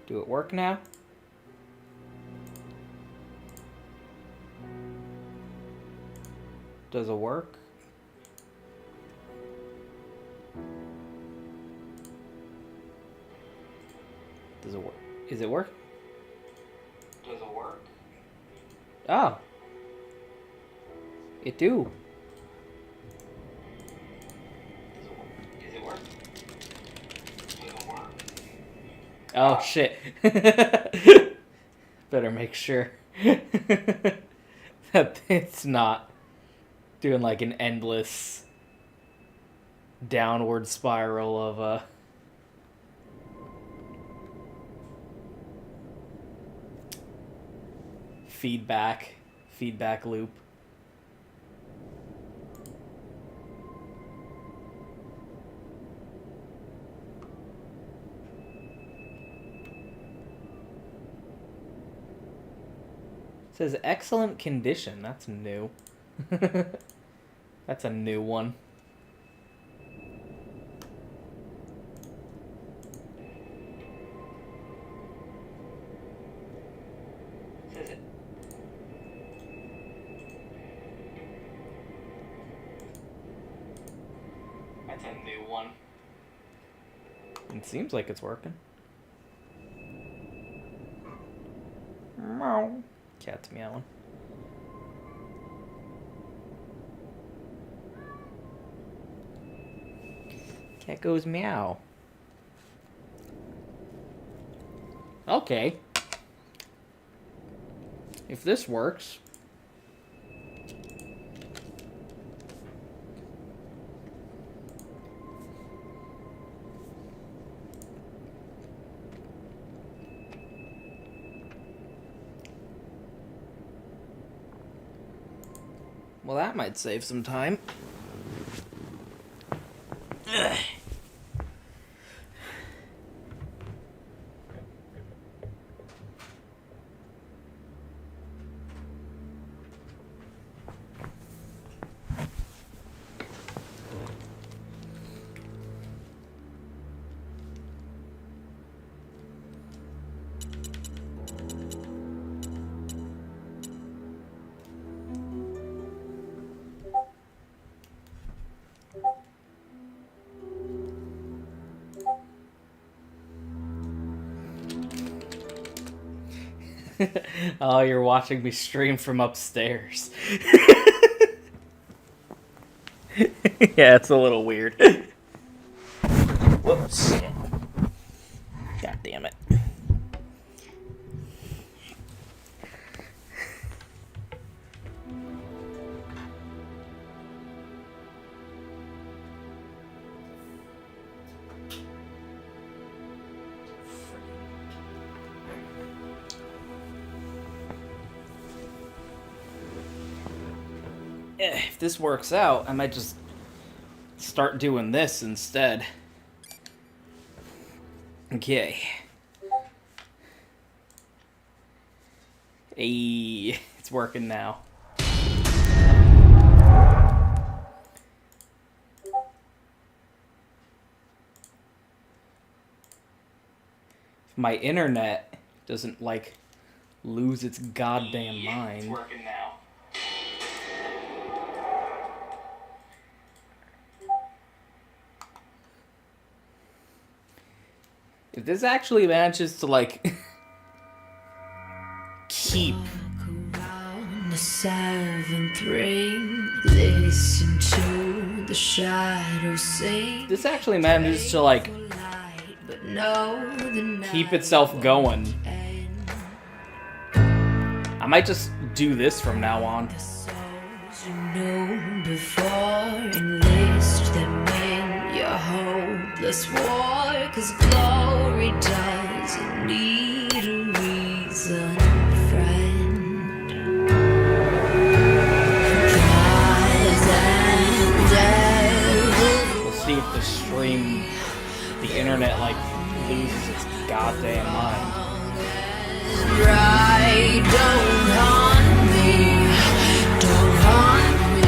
Do it work now? Does it work? Does it work? Is it work? Does it work? Oh. It do. Does it work? Does it work? Oh, shit. Better make sure that it's not doing like an endless downward spiral of feedback loop. It says excellent condition. That's new. That's a new one. That's a new one. It seems like it's working. Meow. Cat's meowing. Cat goes meow. Okay. If this works. Well, that might save some time. Ugh. Oh, you're watching me stream from upstairs. Yeah, it's a little weird. Whoops. God damn it. If this works out, I might just start doing this instead. Okay. Hey, it's working now. If my internet doesn't, like, lose its goddamn mind. It's working now. If this actually manages to, like, keep... The seventh ring, listen to the shadows sing. This actually manages to, like, keep itself going. I might just do this from now on. You know before enlist them in your hopeless war, 'cause glory doesn't need a reason, friend. We'll see if the stream, the internet, like, loses its goddamn mind. Right, don't haunt me, don't haunt me.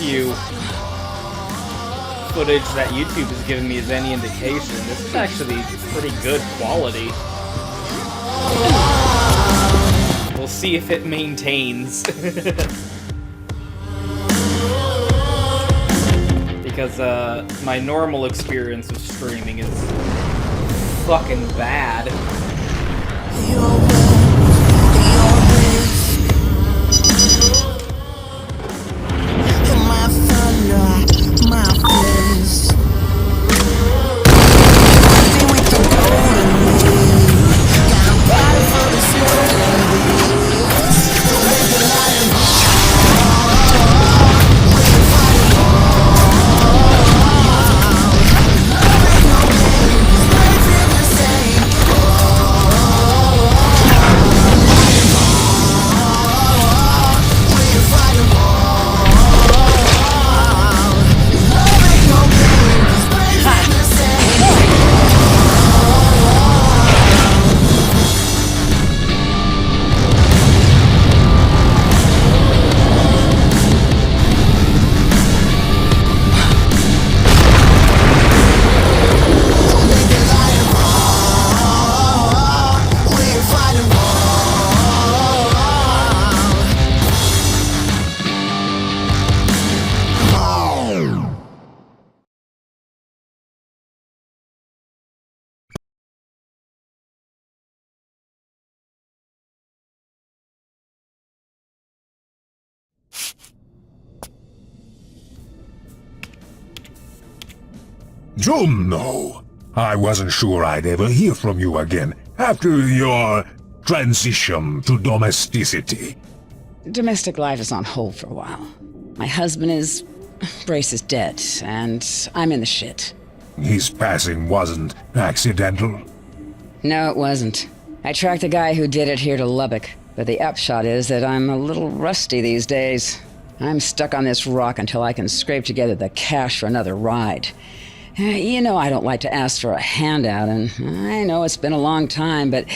few footage that YouTube has given me is any indication, this is actually pretty good quality. We'll see if it maintains. Because my normal experience of streaming is fucking bad. Juno! I wasn't sure I'd ever hear from you again after your transition to domesticity. Domestic life is on hold for a while. My husband is... Brace is dead, and I'm in the shit. His passing wasn't accidental. No, it wasn't. I tracked the guy who did it here to Lubbock, but the upshot is that I'm a little rusty these days. I'm stuck on this rock until I can scrape together the cash for another ride. You know I don't like to ask for a handout, and I know it's been a long time, but...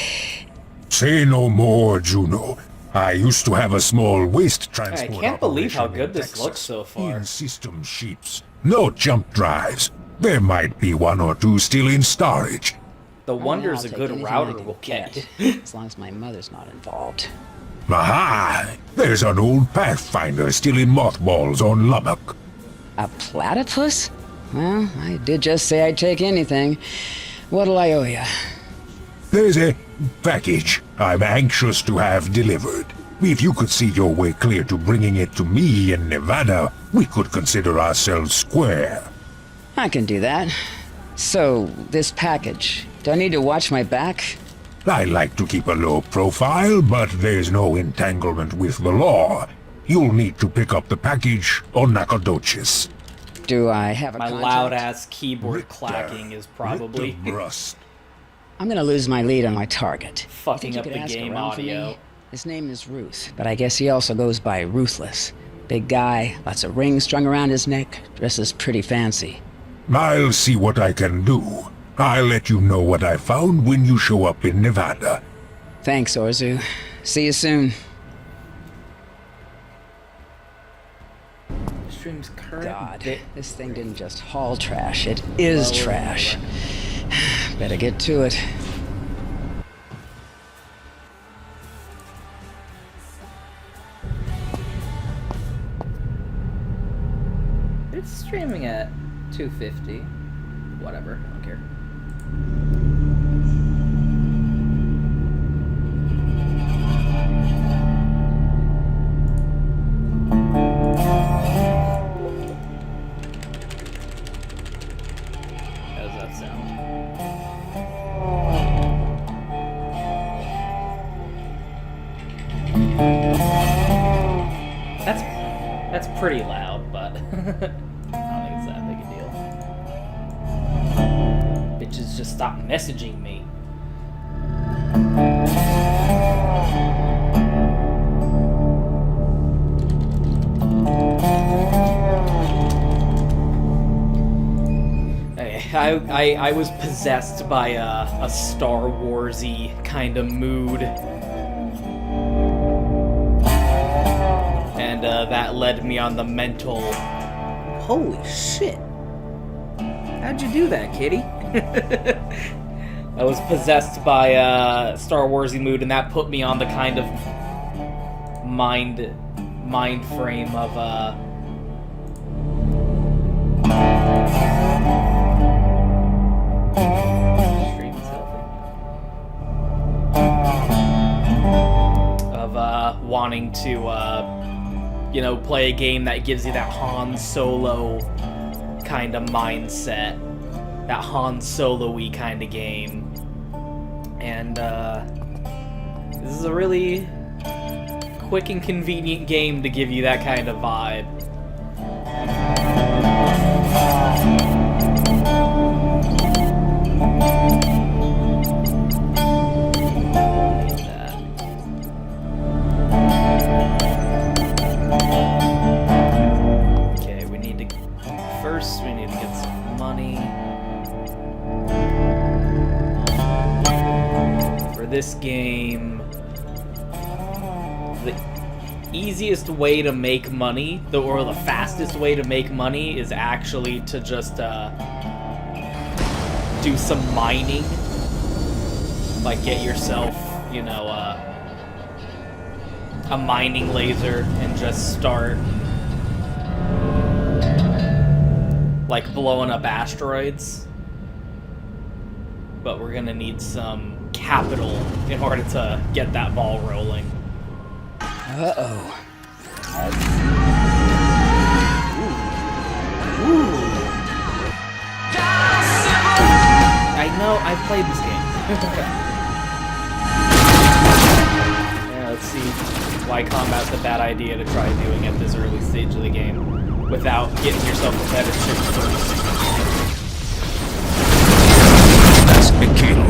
Say no more, Juno. I used to have a small waste transport I can't believe how operation good in this Texas. looks so far. In-system sheets. No jump drives. There might be one or two still in storage. The wonder's I'll a take good anything I router can will get. as long as my mother's not involved. Aha! There's an old Pathfinder still in mothballs on Lubbock. A platypus? Well, I did just say I'd take anything. What'll I owe you? There's a package I'm anxious to have delivered. If you could see your way clear to bringing it to me in Nevada, we could consider ourselves square. I can do that. So, this package, do I need to watch my back? I like to keep a low profile, but there's no entanglement with the law. You'll need to pick up the package on Nacogdoches. Do I have a My contact? loud-ass keyboard Richter. clacking is probably Richter Brust. I'm gonna lose my lead on my target. fucking Think you up could the ask game around for me? audio. His name is Ruth, but I guess he also goes by Ruthless. Big guy, lots of rings strung around his neck, dresses pretty fancy. I'll see what I can do. I'll let you know what I found when you show up in Nevada. Thanks, Orzu. See you soon. Stream's current. God, this thing didn't just haul trash, it is trash. Better get to it. It's streaming at 250. Whatever, I don't care. How does that sound? That's pretty loud, but I don't think it's that big a deal. Bitches, just stop messaging me. I was possessed by a Star Wars-y kind of mood. And that led me on the mental Holy shit. How'd you do that, kitty? I was possessed by Star Warsy mood, and that put me on the kind of mind frame of stream is healthy. Of wanting to you know, play a game that gives you that Han Solo kind of mindset, that Han Solo-y kind of game. And this is a really quick and convenient game to give you that kind of vibe. Okay, we need to get some money. For this game, the easiest way to make money, or the fastest way to make money, is actually to just do some mining. Like get yourself, you know, a mining laser and just start like blowing up asteroids. But we're gonna need some capital in order to get that ball rolling. Uh-oh. Ooh. I know, I've played this game. Yeah, let's see why combat's a bad idea to try doing at this early stage of the game without getting yourself a better ship first. That's a kill.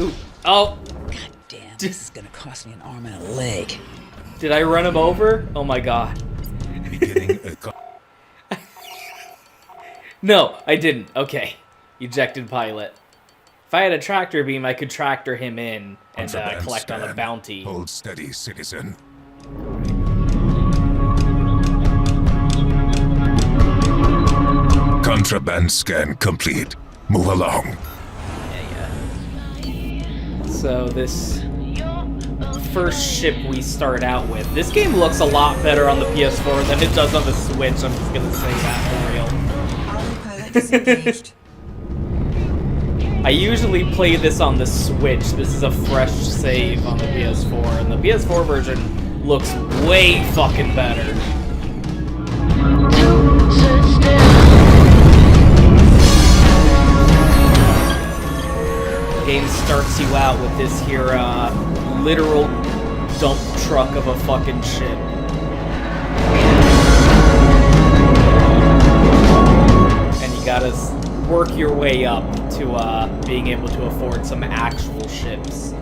Ooh. Oh! God damn, this is gonna cost me an arm and a leg. Did I run him over? Oh my god. Beginning a No, I didn't. Okay. Ejected pilot. If I had a tractor beam, I could tractor him in and collect on the bounty. Hold steady, citizen. Contraband scan complete. Move along. Yeah. So this first ship we start out with. This game looks a lot better on the PS4 than it does on the Switch. I'm just gonna say that for real. Autopilot disengaged. I usually play this on the Switch. This is a fresh save on the PS4, and the PS4 version looks way fucking better. The game starts you out with this here literal dump truck of a fucking ship. And you gotta work your way up to being able to afford some actual ships.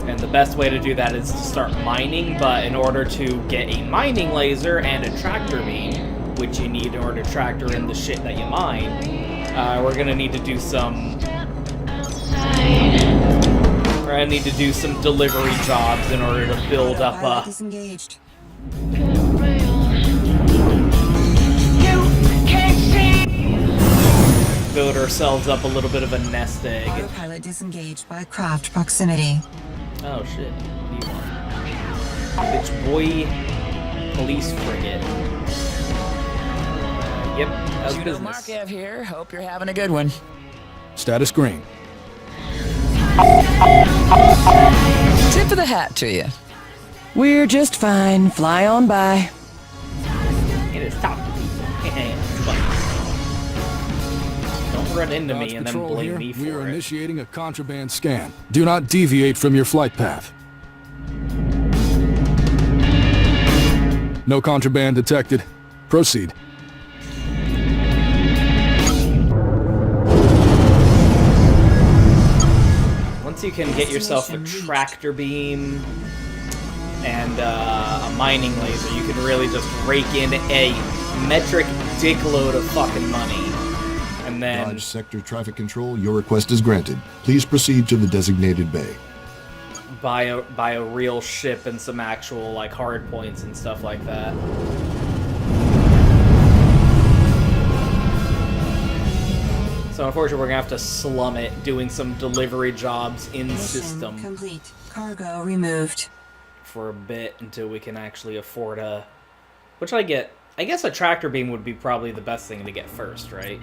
And the best way to do that is to start mining, but in order to get a mining laser and a tractor beam, which you need in order to tractor in the shit that you mine, we're gonna need to do some... I need to do some delivery jobs in order to build up Autopilot disengaged. build ourselves up a little bit of a nest egg. Autopilot disengaged by craft proximity. Oh shit, what do you want? Bitch boy police frigate. Yep, how's business? Markev here. Hope you're having a good one. Status green. Tip of the hat to you. We're just fine. Fly on by. It is top to people. It's funny. Don't run into me Dodge and then Patrol blame here. me We are for it. initiating a contraband scan. Do not deviate from your flight path. No contraband detected. Proceed. Once you can get yourself a tractor beam and a mining laser, you can really just rake in a metric dickload of fucking money. And then Dodge Sector Traffic Control, your request is granted. Please proceed to the designated bay. buy a real ship and some actual like hard points and stuff like that. So unfortunately, we're gonna have to slum it doing some delivery jobs in Mission system complete. Cargo removed. for a bit until we can actually afford a. Which I get. I guess a tractor beam would be probably the best thing to get first, right?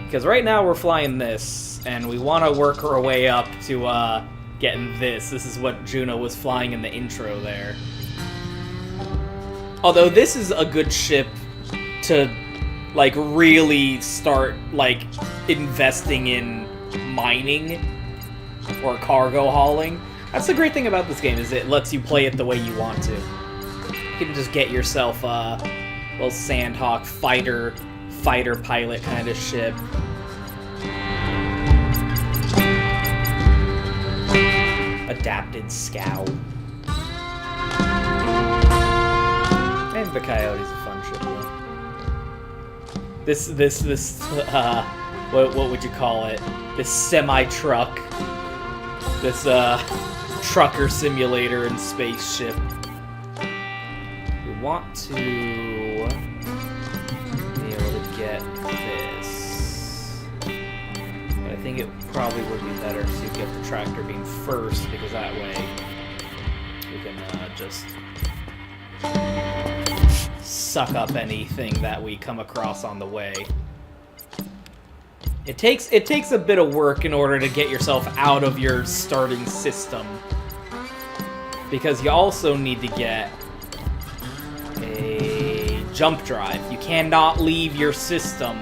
Because right now we're flying this, and we want to work our way up to getting this. This is what Juno was flying in the intro there. Although this is a good ship to, like, really start, like, investing in mining or cargo hauling. That's the great thing about this game, is it lets you play it the way you want to. You can just get yourself a little Sandhawk fighter pilot kind of ship. Adapted scow. And the Coyote's a fun ship though. What would you call it? This semi-truck. This trucker simulator and spaceship. We want to be able to get this. But I think it probably would be better to get the tractor beam first, because that way we can just suck up anything that we come across on the way. It takes a bit of work in order to get yourself out of your starting system, because you also need to get a jump drive. You cannot leave your system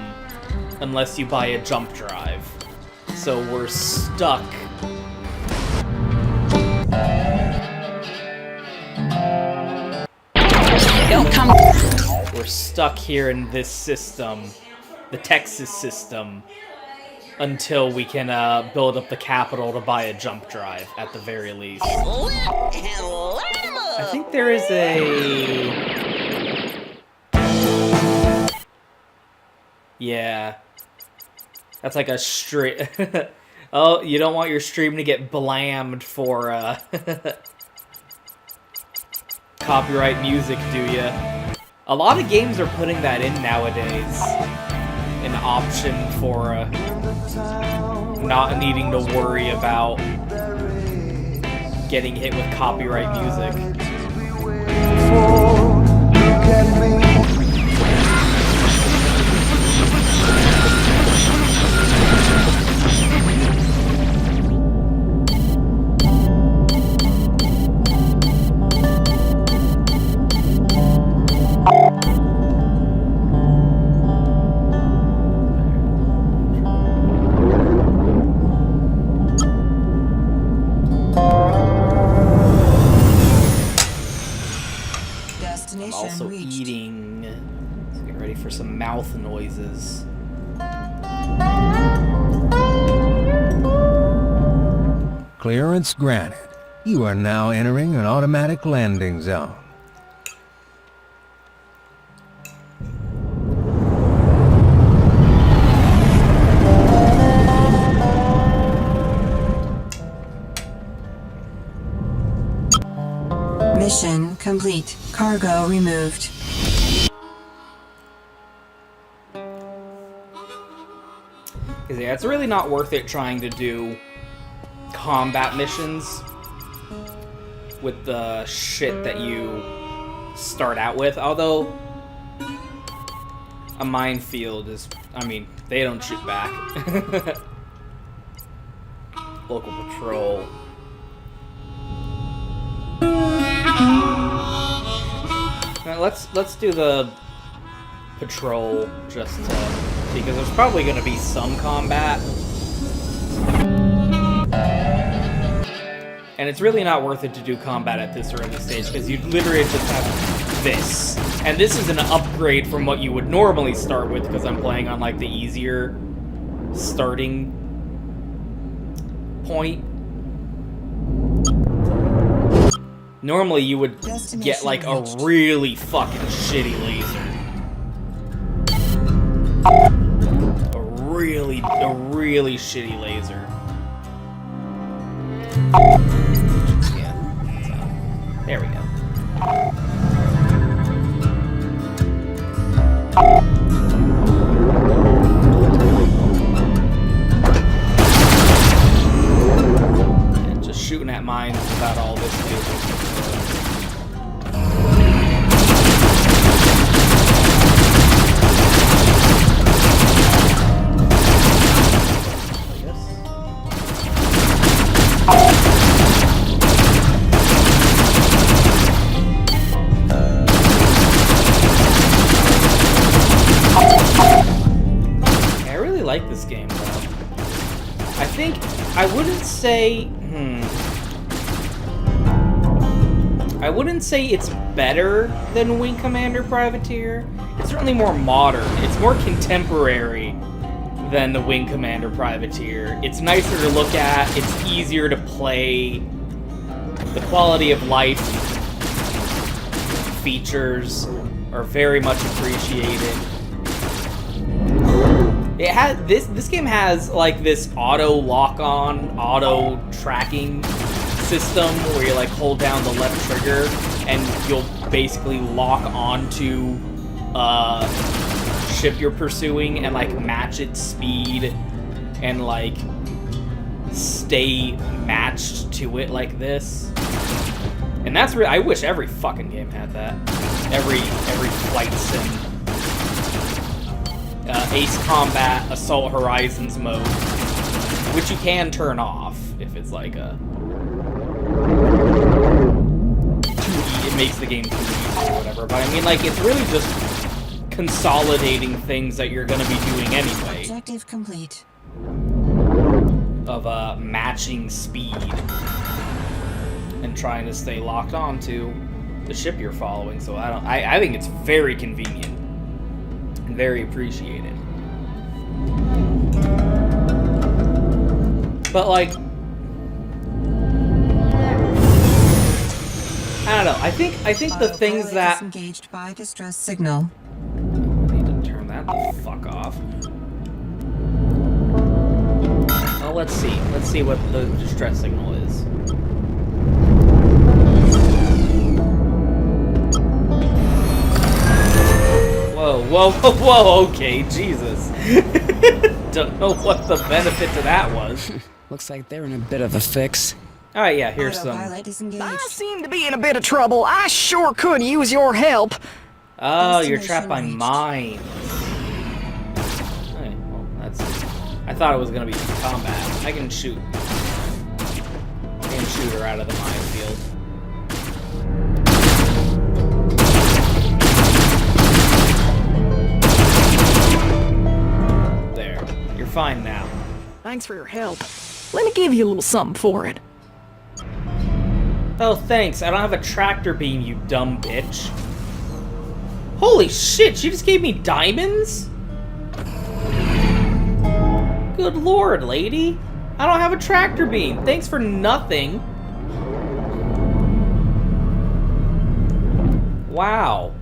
unless you buy a jump drive. So we're stuck. Don't come. We're stuck here in this system, the Texas system, until we can build up the capital to buy a jump drive, at the very least. I think there is a... Yeah. That's like a straight... Oh, you don't want your stream to get blammed for copyright music, do you? A lot of games are putting that in nowadays. An option for not needing to worry about getting hit with copyright music. Also eating. Let's get ready for some mouth noises. Clearance granted. You are now entering an automatic landing zone. Mission complete. Cargo removed. Because yeah, it's really not worth it trying to do combat missions with the shit that you start out with. Although a minefield is, I mean, they don't shoot back. Local patrol. Now, let's do the patrol just because there's probably going to be some combat. And it's really not worth it to do combat at this early stage, because you literally just have this. And this is an upgrade from what you would normally start with, because I'm playing on, like, the easier starting point. Normally you would get, like, a really fucking shitty laser. A really shitty laser. Yeah, so, there we go. I wouldn't say... I wouldn't say it's better than Wing Commander Privateer. It's certainly more modern. It's more contemporary than the Wing Commander Privateer. It's nicer to look at. It's easier to play. The quality of life features are very much appreciated. It has this game has like this auto lock-on, auto tracking system where you like hold down the left trigger and you'll basically lock onto ship you're pursuing and like match its speed and like stay matched to it like this. And that's really, I wish every fucking game had that. Every flight sim. Ace Combat, Assault Horizons mode, which you can turn off if it's like a it makes the game too easy or whatever. But I mean, like, it's really just consolidating things that you're gonna be doing anyway. Objective complete. Of matching speed and trying to stay locked on to the ship you're following. So I think it's very convenient and very appreciated. But like, I don't know. I think the things that Disengaged by distress signal. I need to turn that the fuck off. Well, let's see. Let's see what the distress signal is. Whoa, whoa, whoa, whoa, okay, Jesus. Don't know what the benefit to that was. Looks like they're in a bit of a fix. Alright, yeah, here's some. Autopilot disengaged. I seem to be in a bit of trouble. I sure could use your help. Oh, you're trapped by Destination mines. Okay, well, that's... I thought it was gonna be combat. I can shoot. I can shoot her out of the minefield. There. You're fine now. Thanks for your help. Let me give you a little something for it. Oh, thanks. I don't have a tractor beam, you dumb bitch. Holy shit, she just gave me diamonds? Good lord, lady. I don't have a tractor beam. Thanks for nothing. Wow.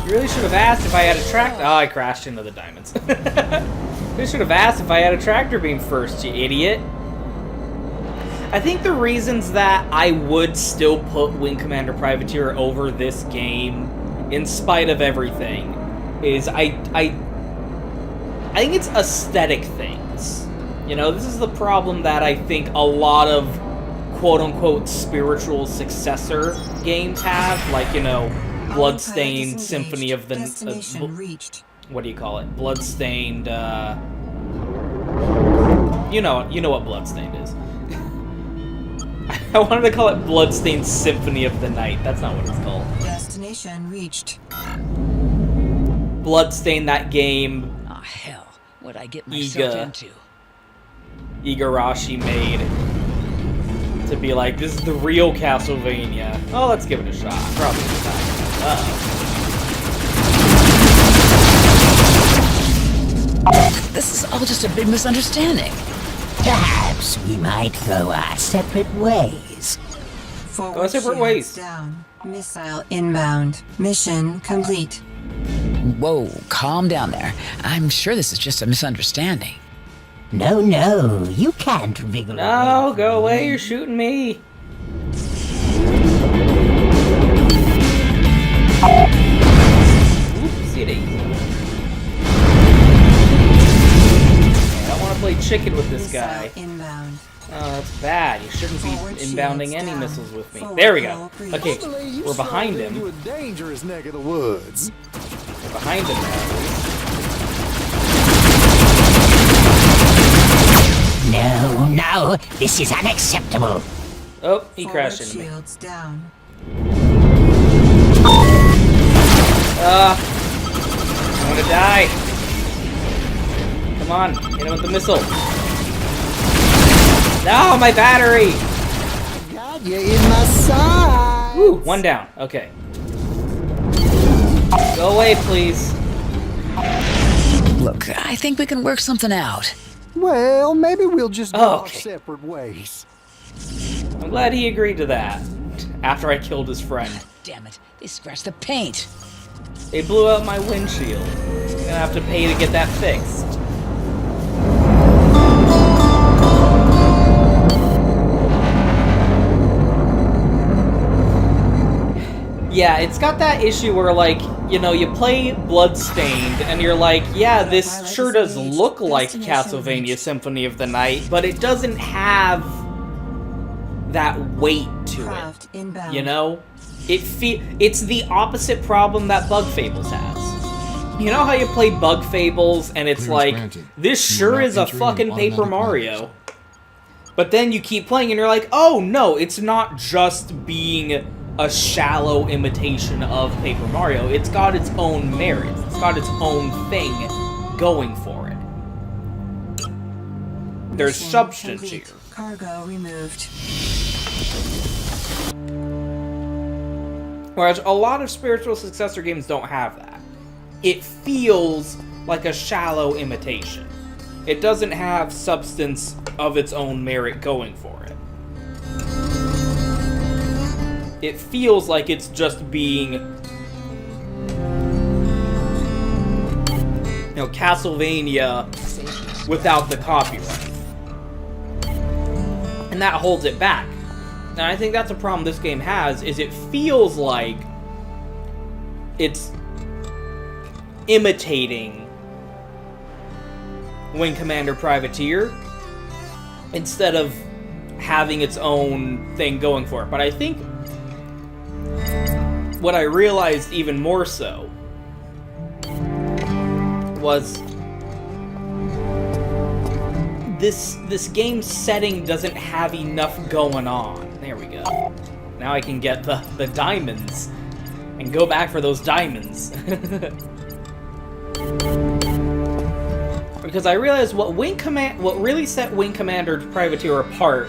You really should have asked if I had a tractor. Oh, I crashed into the diamonds. You should have asked if I had a tractor beam first, you idiot. I think the reasons that I would still put Wing Commander Privateer over this game, in spite of everything, is I think it's aesthetic things. You know, this is the problem that I think a lot of quote-unquote spiritual successor games have, like, you know, Bloodstained Symphony of the... Destination reached. what do you call it? Bloodstained, you know what Bloodstained is. I wanted to call it Bloodstained Symphony of the Night. That's not what it's called. Destination reached. Bloodstained, that game Oh, hell. What'd I get myself into? Igarashi made to be like, this is the real Castlevania. Oh, let's give it a shot. Probably not. Uh-oh. This is all just a big misunderstanding. Perhaps we might go our separate ways. Forward separate shields ways. down. Missile inbound. Mission complete. Whoa, calm down there. I'm sure this is just a misunderstanding. No, you can't wriggle No, away. go away, you're shooting me. Oopsie daisy. I don't want to play chicken with this guy. Missile inbound. Oh, that's bad. You shouldn't be Forward inbounding shields any down. missiles with me. Forward There we go. hull breach. Okay, we're behind him. Into a dangerous neck of the woods. We're behind him now, at least. No, this is unacceptable. Oh, he Forward crashed into me. shields down. I'm gonna die. Come on, hit him with the missile. No, my battery! Got you in my sights. Woo, one down. Okay. Go away, please. Look, I think we can work something out. Well, maybe we'll just go our Okay. separate ways. I'm glad he agreed to that. After I killed his friend. Damn it, they scratched the paint. They blew out my windshield. Gonna have to pay to get that fixed. Yeah, it's got that issue where, like, you know, you play Bloodstained, and you're like, yeah, this sure does look like Castlevania Symphony of the Night, but it doesn't have that weight to Craft it. inbound. You know? It's the opposite problem that Bug Fables has. You know how you play Bug Fables, and it's Clearance like, granted. this You are sure now is a entering an fucking Paper automatic Mario. landing. But then you keep playing, and you're like, oh no, it's not just being a shallow imitation of Paper Mario. It's got its own merits. It's got its own thing going for it. There's Mission substance complete. here. Cargo removed. Whereas a lot of spiritual successor games don't have that. It feels like a shallow imitation. It doesn't have substance of its own merit going for it. It feels like it's just being, you know, Castlevania without the copyright. And that holds it back. And I think that's a problem this game has, is it feels like it's imitating Wing Commander Privateer instead of having its own thing going for it. But I think what I realized even more so was this game's setting doesn't have enough going on. There we go. Now I can get the diamonds and go back for those diamonds. Because I realized what really set Wing Commander Privateer apart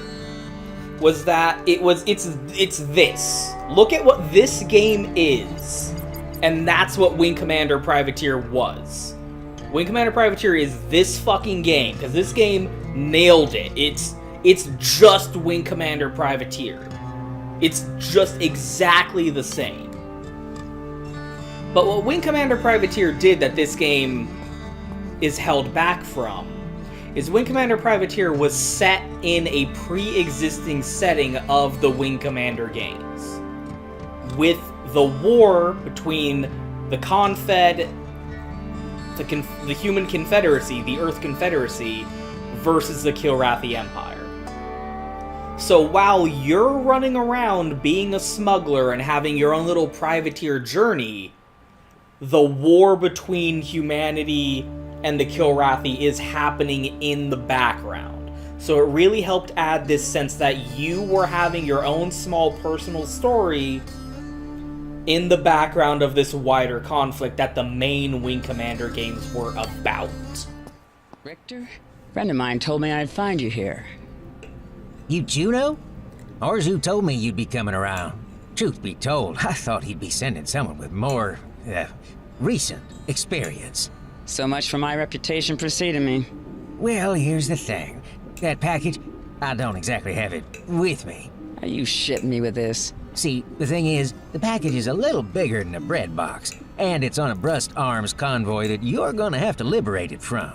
was that it's this. Look at what this game is. And that's what Wing Commander Privateer was. Wing Commander Privateer is this fucking game, because this game nailed it. It's just Wing Commander Privateer. It's just exactly the same. But what Wing Commander Privateer did that this game is held back from is Wing Commander Privateer was set in a pre-existing setting of the Wing Commander games, with the war between the Confed, the Human Confederacy, the Earth Confederacy, versus the Kilrathi Empire. So while you're running around being a smuggler and having your own little privateer journey, the war between humanity and the Kilrathi is happening in the background. So it really helped add this sense that you were having your own small personal story in the background of this wider conflict that the main Wing Commander games were about. Richter? A friend of mine told me I'd find you here. You Juno? Orzu told me you'd be coming around. Truth be told, I thought he'd be sending someone with more, recent experience. So much for my reputation preceding me. Well, here's the thing. That package, I don't exactly have it with me. Are you shitting me with this? See, the thing is, the package is a little bigger than a bread box, and it's on a Brust Arms convoy that you're gonna have to liberate it from.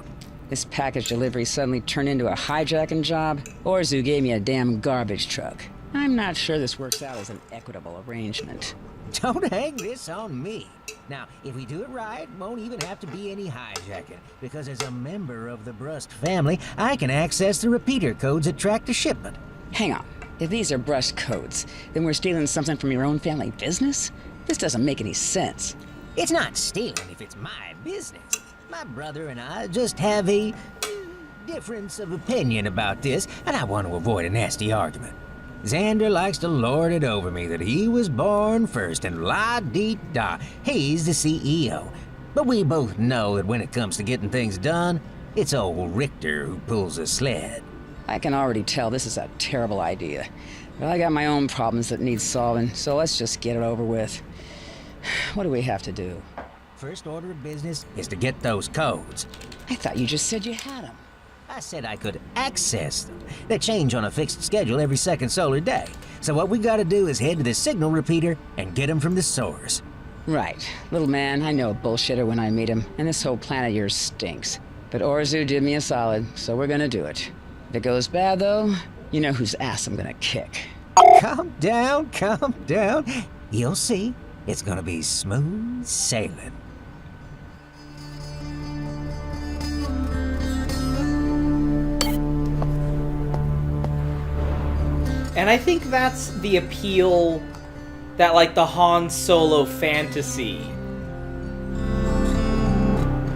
This package delivery suddenly turned into a hijacking job? Orzu gave me a damn garbage truck. I'm not sure this works out as an equitable arrangement. Don't hang this on me. Now, if we do it right, won't even have to be any hijacking, because as a member of the Brust family, I can access the repeater codes that track the shipment. Hang on. If these are Brust codes, then we're stealing something from your own family business? This doesn't make any sense. It's not stealing if it's my business. My brother and I just have a difference of opinion about this, and I want to avoid a nasty argument. Xander likes to lord it over me that he was born first, and la-dee-da, he's the CEO. But we both know that when it comes to getting things done, it's old Richter who pulls the sled. I can already tell this is a terrible idea. But I got my own problems that need solving, so let's just get it over with. What do we have to do? First order of business is to get those codes. I thought you just said you had them. I said I could access them. They change on a fixed schedule every second solar day. So what we gotta do is head to the signal repeater and get them from the source. Right. Little man, I know a bullshitter when I meet him, and this whole plan of yours stinks. But Orzu did me a solid, so we're gonna do it. If it goes bad, though, you know whose ass I'm gonna kick. Calm down, calm down. You'll see. It's gonna be smooth sailing. And I think that's the appeal that, like, the Han Solo fantasy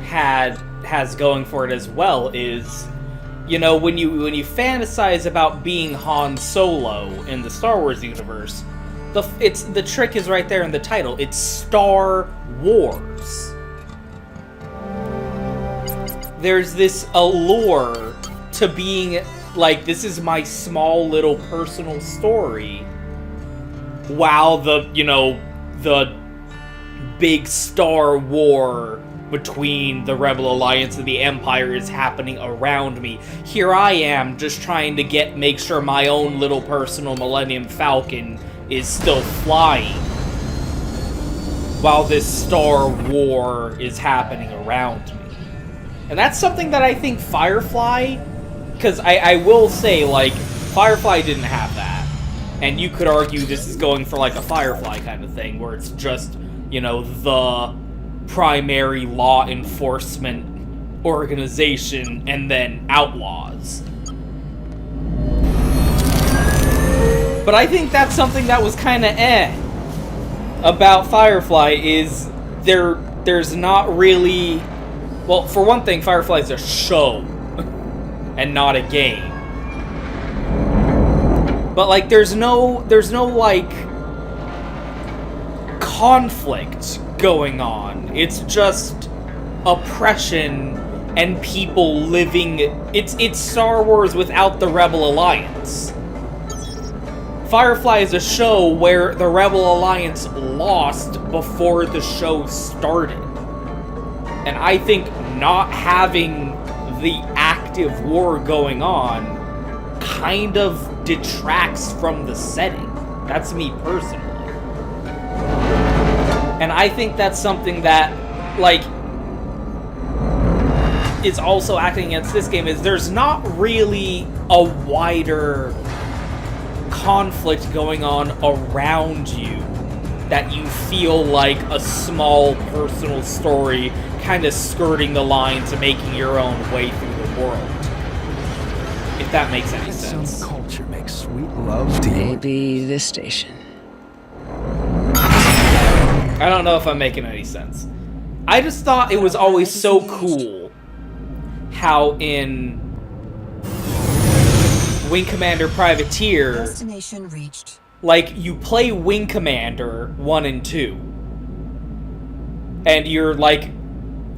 has going for it as well, is, you know, when you fantasize about being Han Solo in the Star Wars universe, the trick is right there in the title. It's Star Wars. There's this allure to being like, this is my small little personal story, while the big Star War between the Rebel Alliance and the Empire is happening around me. Here I am, just trying to make sure my own little personal Millennium Falcon is still flying, while this Star War is happening around me. And that's something that I think Firefly, because I will say, like, Firefly didn't have that. And you could argue this is going for, like, a Firefly kind of thing, where it's just, you know, the primary law enforcement organization and then outlaws. But I think that's something that was kind of about Firefly, is there's not really... Well, for one thing, Firefly's a show and not a game. But, like, there's no like conflict going on. It's just oppression and people living. It's Star Wars without the Rebel Alliance. Firefly is a show where the Rebel Alliance lost before the show started. And I think not having the active war going on kind of detracts from the setting. That's me personally. And I think that's something that, like, is also acting against this game, is there's not really a wider conflict going on around you that you feel like a small personal story kind of skirting the lines and making your own way through the world. If that makes any sense. Some culture makes sweet love to you. Maybe this station. I don't know if I'm making any sense. I just thought it was always so cool how in Wing Commander Privateer, Destination reached. like, you play Wing Commander 1 and 2, and you're like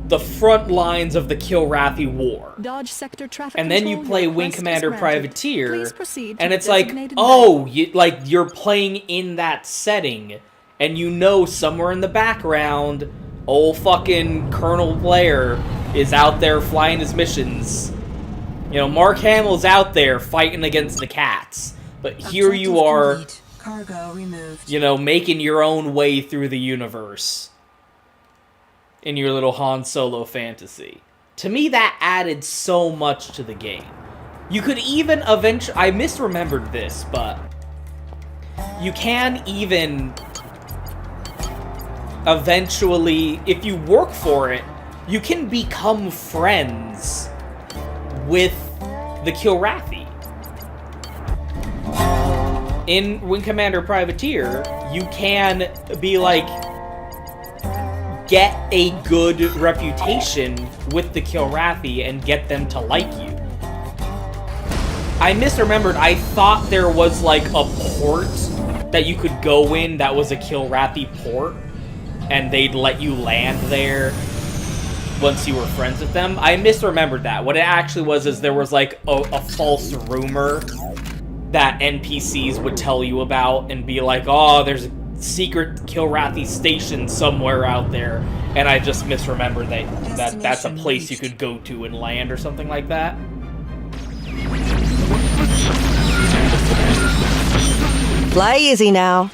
the front lines of the Kilrathi War. Dodge sector traffic And then you control, play your Wing request is Commander granted. Privateer, Please proceed to and the it's like, designated oh, you're playing in that setting, and you know somewhere in the background, old fucking Colonel Blair is out there flying his missions. You know, Mark Hamill's out there fighting against the cats. But here you Objective are, complete. Cargo removed. you know, making your own way through the universe in your little Han Solo fantasy. To me, that added so much to the game. You could even eventually... I misremembered this, but you can even eventually, if you work for it, you can become friends with the Kilrathi. In Wing Commander Privateer, you can be like, get a good reputation with the Kilrathi and get them to like you. I misremembered, I thought there was like a port that you could go in that was a Kilrathi port, and they'd let you land there. once you were friends with them. I misremembered that. What it actually was is there was like a false rumor that NPCs would tell you about and be like, oh, there's a secret Kilrathi station somewhere out there, and I just misremembered that's a place you could go to and land or something like that. Fly easy now.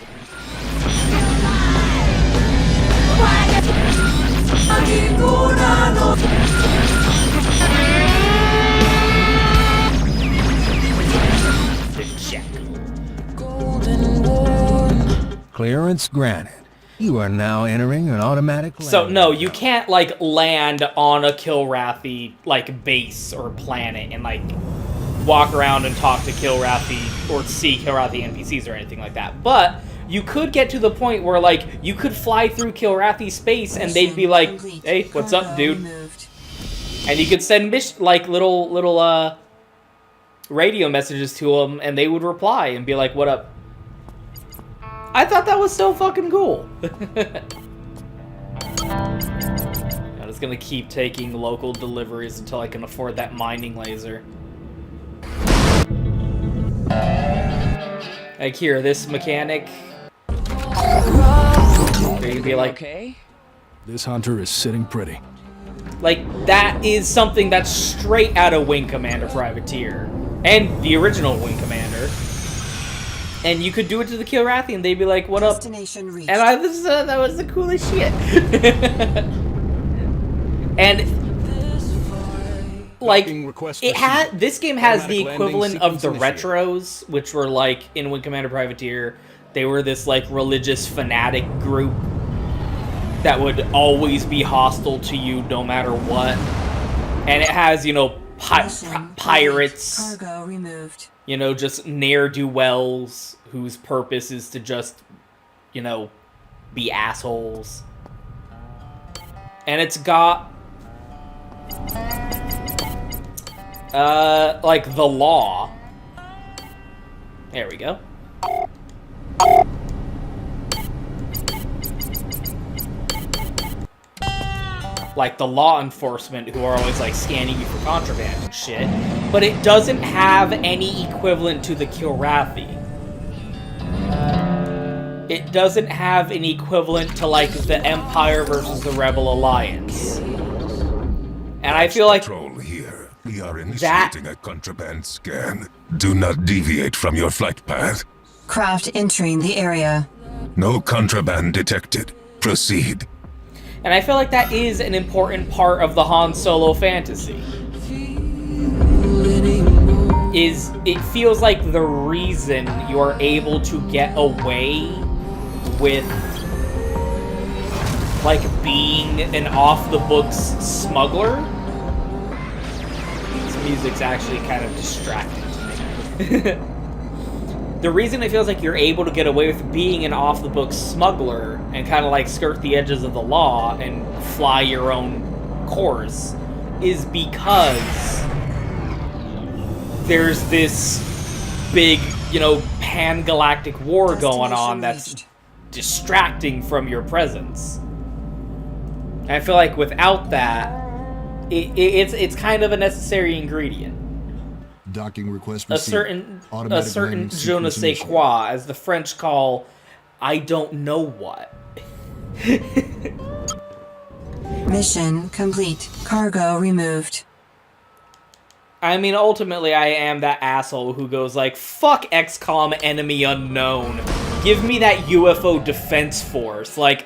Clearance granted. You are now entering an automatic landing. So no, you can't like land on a Kilrathi like base or planet and like walk around and talk to Kilrathi or see Kilrathi NPCs or anything like that. But you could get to the point where like you could fly through Kilrathi space and they'd be like, "Hey, what's up, dude?" And you could send like little radio messages to them, and they would reply and be like, "What up?" I thought that was so fucking cool. I'm just gonna keep taking local deliveries until I can afford that mining laser. Like here, this mechanic. You'd be like, Okay. This hunter is sitting pretty. like that is something that's straight out of Wing Commander Privateer and the original Wing Commander. And you could do it to the Kilrathi, and they'd be like, "What up?" Destination reached. And that was the coolest shit. And like this game has the equivalent of the retros, which were like in Wing Commander Privateer. They were this like religious fanatic group that would always be hostile to you no matter what. And it has, you know, pirates. Cargo removed. You know, just ne'er-do-wells whose purpose is to just, you know, be assholes. And it's got, like, the law. There we go. Like the law enforcement who are always like scanning you for contraband and shit, but it doesn't have any equivalent to the Kilrathi. It doesn't have an equivalent to like the Empire versus the Rebel Alliance. And I feel like Control here. We are initiating a contraband scan. Do not deviate from your flight path. Craft entering the area. No contraband detected. Proceed. And I feel like that is an important part of the Han Solo fantasy. It feels like the reason you are able to get away with like being an off-the-books smuggler. This music's actually kind of distracting to me. The reason it feels like you're able to get away with being an off-the-books smuggler and kind of like skirt the edges of the law and fly your own course is because there's this big, you know, pan-galactic war going on that's distracting from your presence. And I feel like without that, it's kind of a necessary ingredient. Docking request A received. certain je ne sais quoi, as the French call, I don't know what. Mission complete. Cargo removed. I mean, ultimately, I am that asshole who goes like, fuck XCOM enemy unknown. Give me that UFO defense force. Like,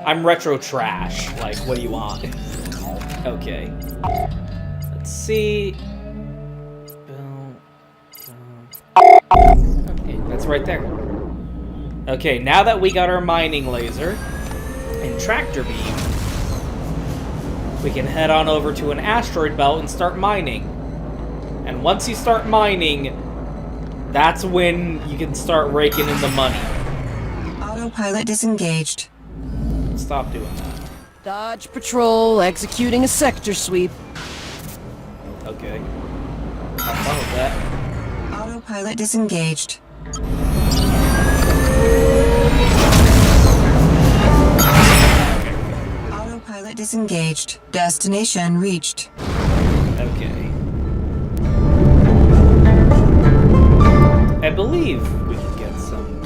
I'm retro trash. Like, what do you want? Okay. Let's see. Okay, that's right there. Okay, now that we got our mining laser and tractor beam, we can head on over to an asteroid belt and start mining. And once you start mining, that's when you can start raking in the money. Autopilot disengaged. Stop doing that. Dodge patrol executing a sector sweep. Okay. Have fun with that. Autopilot disengaged. Autopilot disengaged. Destination reached. Okay. I believe we can get some...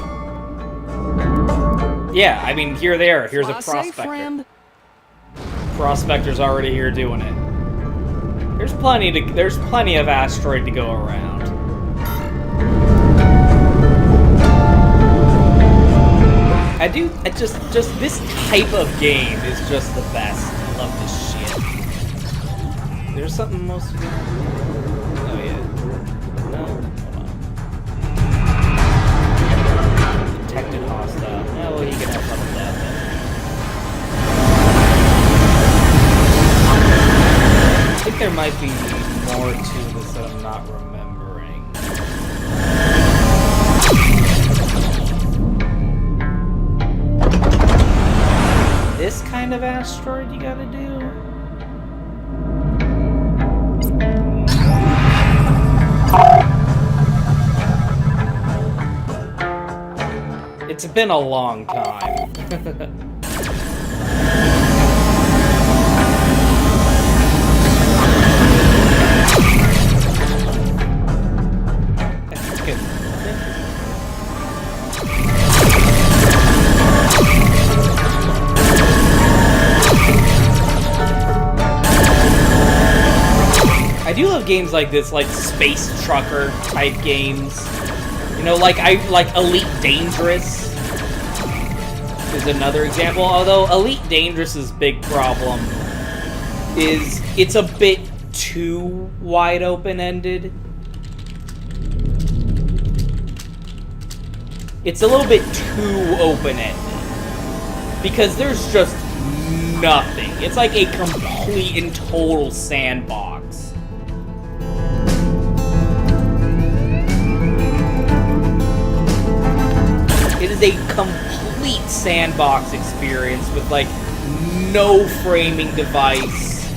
Yeah, I mean, here they are. Here's a prospector. Friend. Prospector's already here doing it. There's plenty of asteroid to go around. Just this type of game is just the best. I love this shit. There's something else to do. Oh yeah. No, hold on. Detected hostile. Oh, well, he can have fun with that then. I think there might be more to this that I'm not remembering. This kind of asteroid you gotta do? It's been a long time. That's good. I do love games like this, like Space Trucker type games. You know, like Elite Dangerous is another example. Although Elite Dangerous's big problem is it's a bit too wide open-ended. It's a little bit too open-ended because there's just nothing. It's like a complete and total sandbox. It is a complete sandbox experience with, like, no framing device,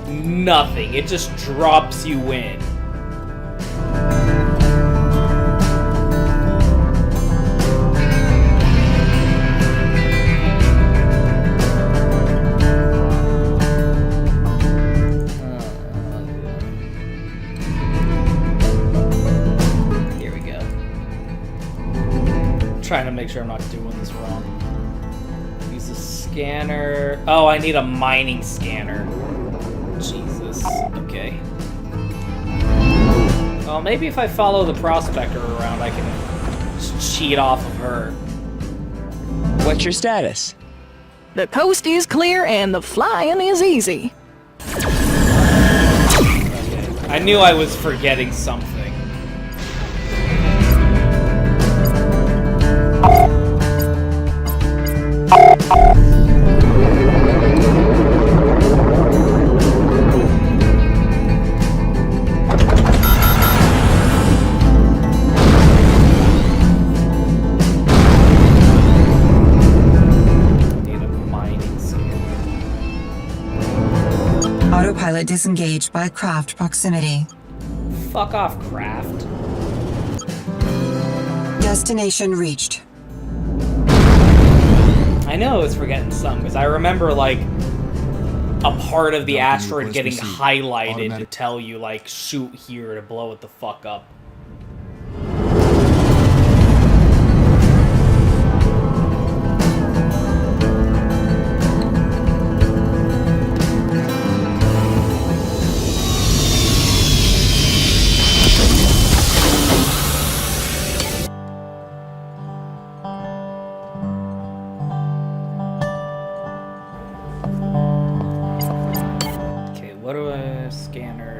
nothing. It just drops you in. Trying to make sure I'm not doing this wrong. Use a scanner. Oh, I need a mining scanner. Jesus. Okay. Well, maybe if I follow the prospector around, I can just cheat off of her. What's your status? The coast is clear and the flying is easy. Okay. I knew I was forgetting something. Autopilot disengaged by craft proximity. Fuck off, craft. Destination reached. I know I was forgetting some, because I remember, like, a part of the asteroid getting highlighted to tell you, like, shoot here to blow it the fuck up.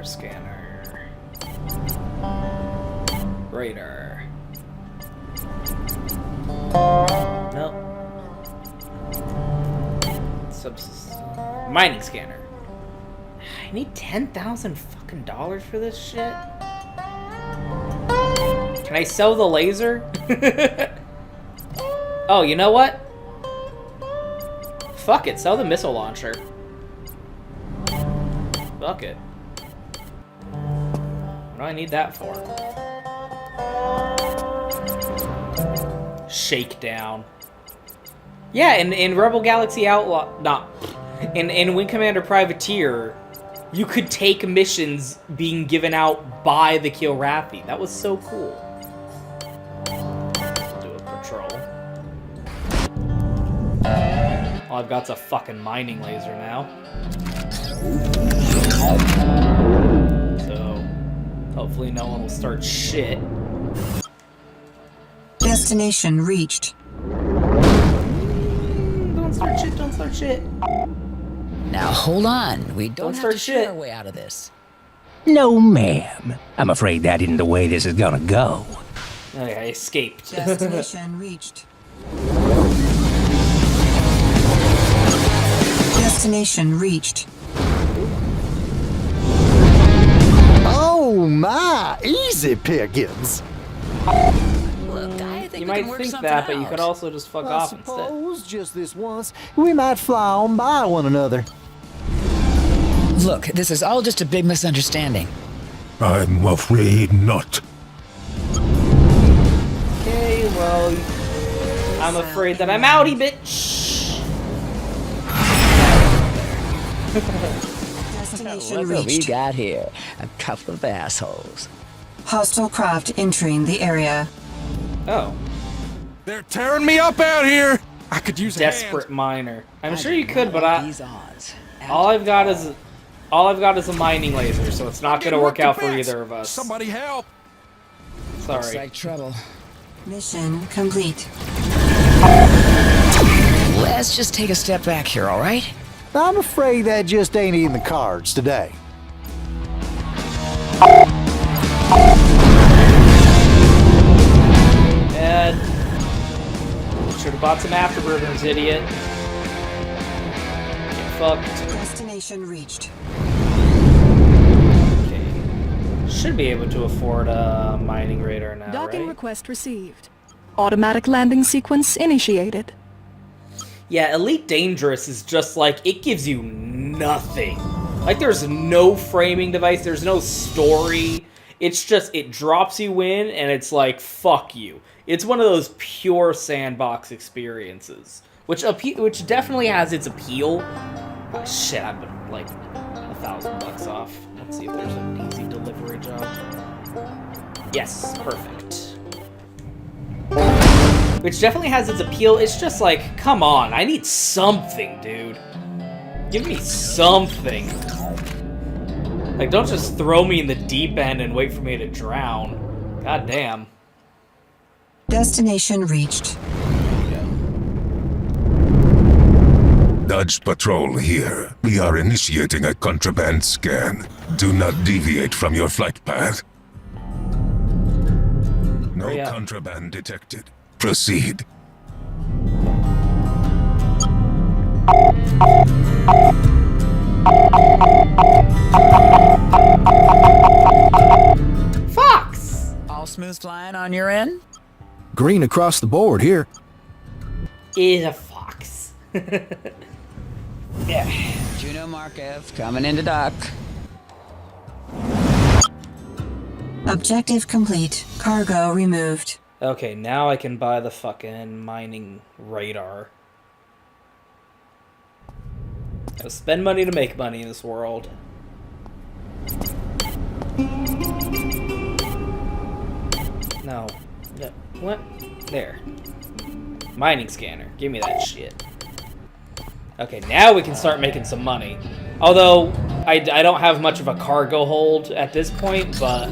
Scanner. Radar. Nope. Subsystem. Mining scanner. I need 10,000 fucking dollars for this shit. Can I sell the laser? Oh, you know what? Fuck it, sell the missile launcher. Fuck it. What do I need that for? Shakedown. Yeah, in Rebel Galaxy Outlaw... in Wing Commander Privateer, you could take missions being given out by the Kilrathi. That was so cool. Do a patrol. All I've got's a fucking mining laser now. So, hopefully no one will start shit. Destination reached. Don't start shit, don't start shit. Now hold on. We don't have start to shit. share our way out of this. No, ma'am. I'm afraid that isn't the way this is gonna go. Okay, I escaped. Destination reached. Destination reached. Oh my, easy pickings. Look, I think You we might can work think something that, but you out. could also just fuck I off instead. suppose just this once, we might fly on by one another. Look, this is all just a big misunderstanding. I'm afraid not. Okay, well, I'm afraid that I'm outie, bitch. Destination Look what we reached. got here. A couple of assholes. Hostile craft entering the area. Oh, They're tearing me up out here. I could use a hand. desperate miner. I'm sure you do could, not but like these odds. all I've got is a mining laser, so it's not gonna work out for either of us. Somebody help. Looks Sorry. like trouble. Mission complete. Let's just take a step back here, all right? I'm afraid that just ain't in the cards today. Ed, should have bought some afterburners, idiot. Get fucked. Destination reached. Okay. Should be able to afford a mining radar now, Docking right? request received. Automatic landing sequence initiated. Yeah, Elite Dangerous is just like, it gives you nothing. Like, there's no framing device, there's no story. It's just, it drops you in, and it's like, fuck you. It's one of those pure sandbox experiences. Which definitely has its appeal. Oh, shit, I've been, like, $1,000 off. Let's see if there's an easy delivery job. Yes, perfect. Which definitely has its appeal. It's just like, come on, I need something, dude. Give me something. Like, don't just throw me in the deep end and wait for me to drown. God damn. Destination reached. Dodge Patrol here. We are initiating a contraband scan. Do not deviate from your flight path. No Hurry up. contraband detected. Proceed. Fox! All smooth flying on your end? Green across the board here. Is a fox. Yeah. Juno Markev coming into dock. Objective complete. Cargo removed. Okay, now I can buy the fucking mining radar. Gotta spend money to make money in this world. No. No. What? There. Mining scanner. Give me that shit. Okay, now we can start making some money. Although, I don't have much of a cargo hold at this point, but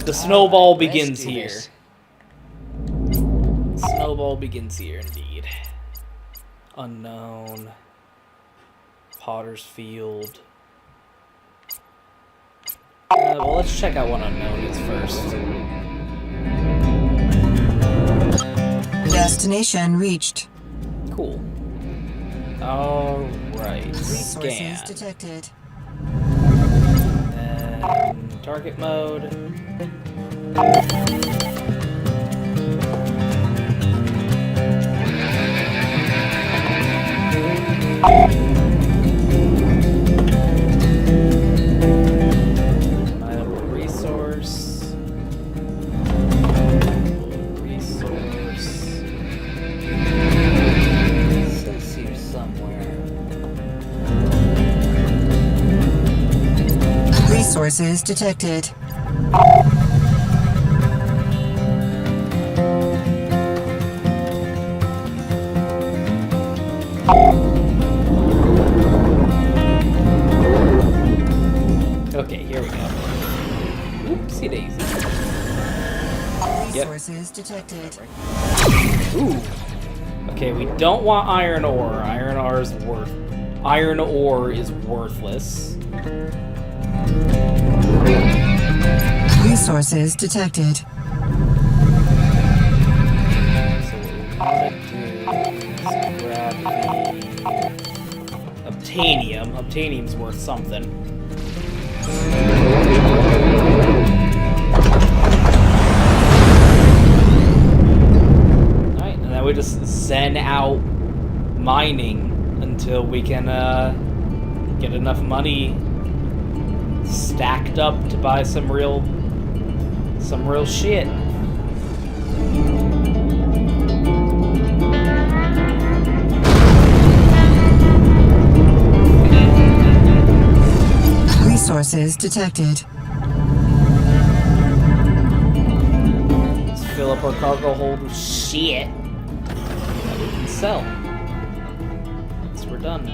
the snowball begins here. Snowball begins here, indeed. Unknown. Potter's Field. Well, let's check out what unknown is first. Destination reached. Cool. Alright. Resources Scan. detected. And target mode. Vital resource. Resource. Says here somewhere. Resources detected. Okay, here we go. Oopsie daisy. Resources detected. Ooh. Okay, we don't want iron ore. Iron ore is worthless. Resources detected. So what we want to do is grab the obtainium. Obtainium's worth something. Alright, and then we just zen out mining until we can get enough money stacked up to buy some real shit. Resources detected. Let's fill up our cargo hold with shit that we can sell. Once we're done.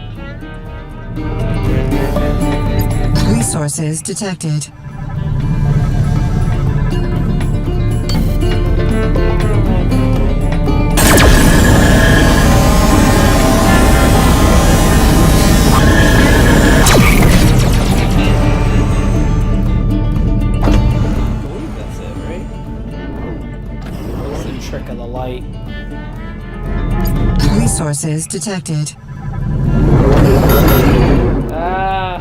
Resources detected. Trick of the light. Resources detected. Ah.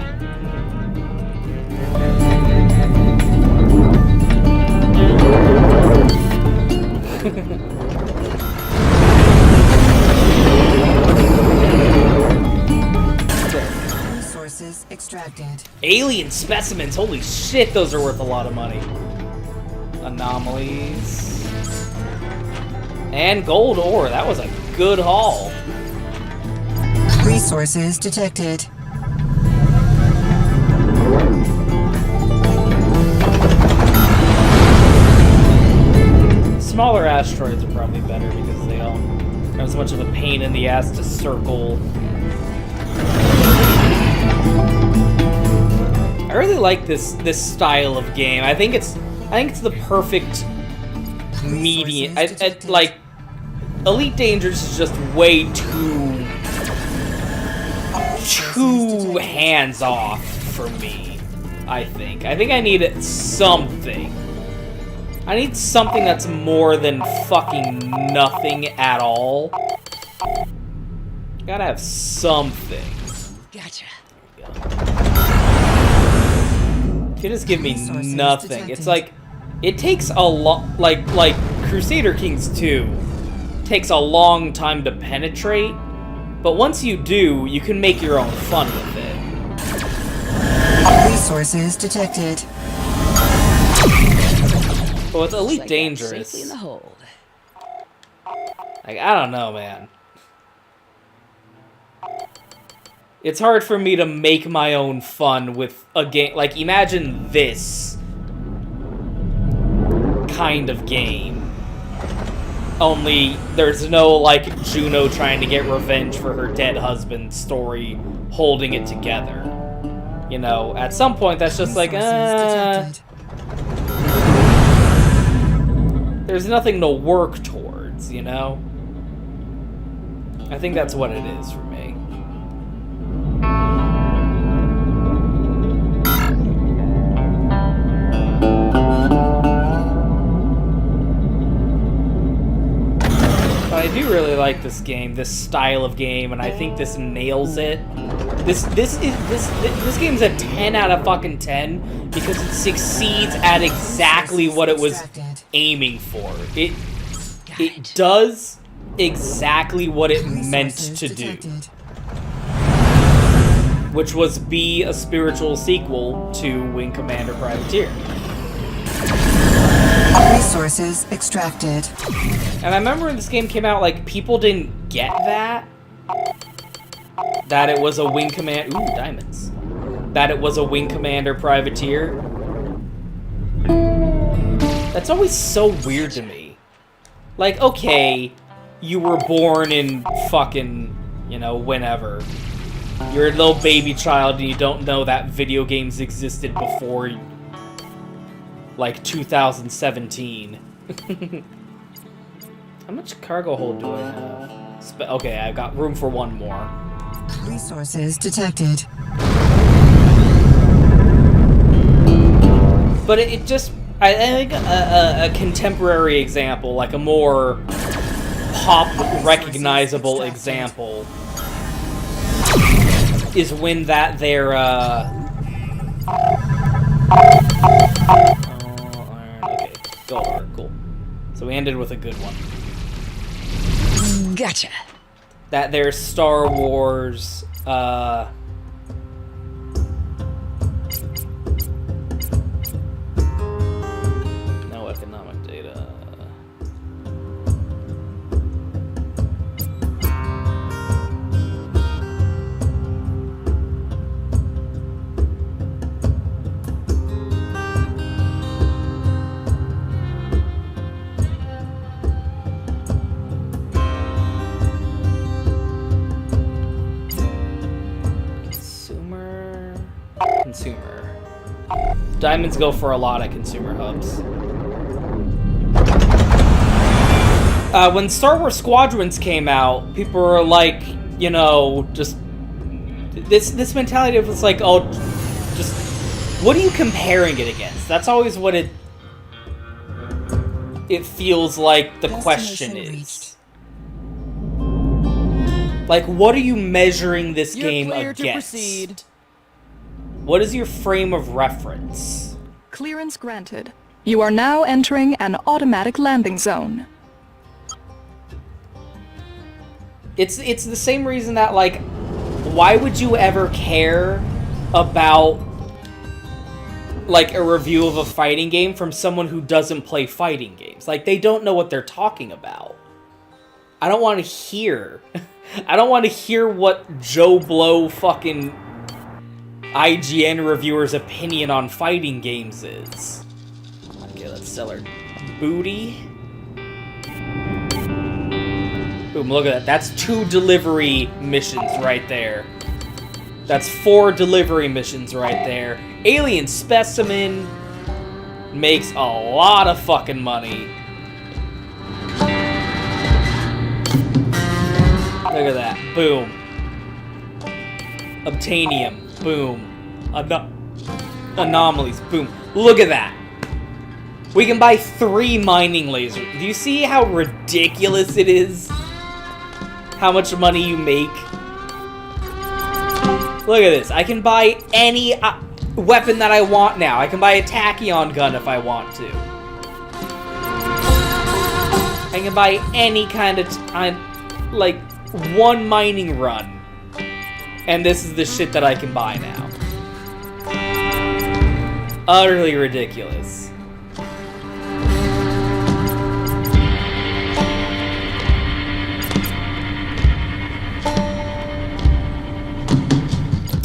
Resources extracted. Alien specimens. Holy shit, those are worth a lot of money. Anomalies. And gold ore. That was a good haul. Resources detected. Smaller asteroids are probably better because they don't have as much of a pain in the ass to circle. I really like this style of game. I think it's the perfect median. Like Elite Dangerous is just way too hands off for me. I think I need something. I need something that's more than fucking nothing at all. Gotta have something. Gotcha. You just give me nothing. It's like it takes a lot. Like Crusader Kings 2 takes a long time to penetrate, but once you do, you can make your own fun with it. Resources detected. But with Elite Dangerous, Safely in the hold. like, I don't know, man. It's hard for me to make my own fun with a game. Like, imagine this kind of game. Only there's no, like, Juno trying to get revenge for her dead husband story holding it together. You know, at some point that's just like, there's nothing to work towards, you know? I think that's what it is for me. But I do really like this game, this style of game, and I think this nails it. This game's a 10 out of fucking 10 because it succeeds at exactly what it was aiming for. It does exactly what it meant to do, which was be a spiritual sequel to Wing Commander Privateer. Resources extracted. And I remember when this game came out, like, people didn't get that it was a Wing Commander. Ooh, diamonds. that it was a wing commander privateer. That's always so weird to me. Like, okay, you were born in fucking, you know, whenever. You're a little baby child and you don't know that video games existed before, like, 2017. How much cargo hold do I have? Okay, I've got room for one more. Resources detected. But it just... I think a contemporary example, like a more pop-recognizable example, is when that their, okay, gold art, cool. So we ended with a good one. Gotcha. That their Star Wars, no economic data. Consumer. Diamonds go for a lot at consumer hubs. When Star Wars Squadrons came out, people were like, you know, just this mentality of it's like, oh, just what are you comparing it against? That's always what it feels like the question is. Like, what are you measuring this game against? What is your frame of reference? Clearance granted. You are now entering an automatic landing zone. It's the same reason that, like, why would you ever care about, like, a review of a fighting game from someone who doesn't play fighting games? Like, they don't know what they're talking about. I don't want to hear. I don't want to hear what Joe Blow fucking IGN reviewer's opinion on fighting games is. Okay, let's sell her booty. Boom, look at that. That's 2 delivery missions right there. That's 4 delivery missions right there. Alien Specimen makes a lot of fucking money. Look at that. Boom. Obtainium. Boom. Anomalies. Boom. Look at that. We can buy 3 mining lasers. Do you see how ridiculous it is? How much money you make? Look at this. I can buy any weapon that I want now. I can buy a tachyon gun if I want to. I can buy any kind of... like, 1 mining run. And this is the shit that I can buy now. Utterly ridiculous.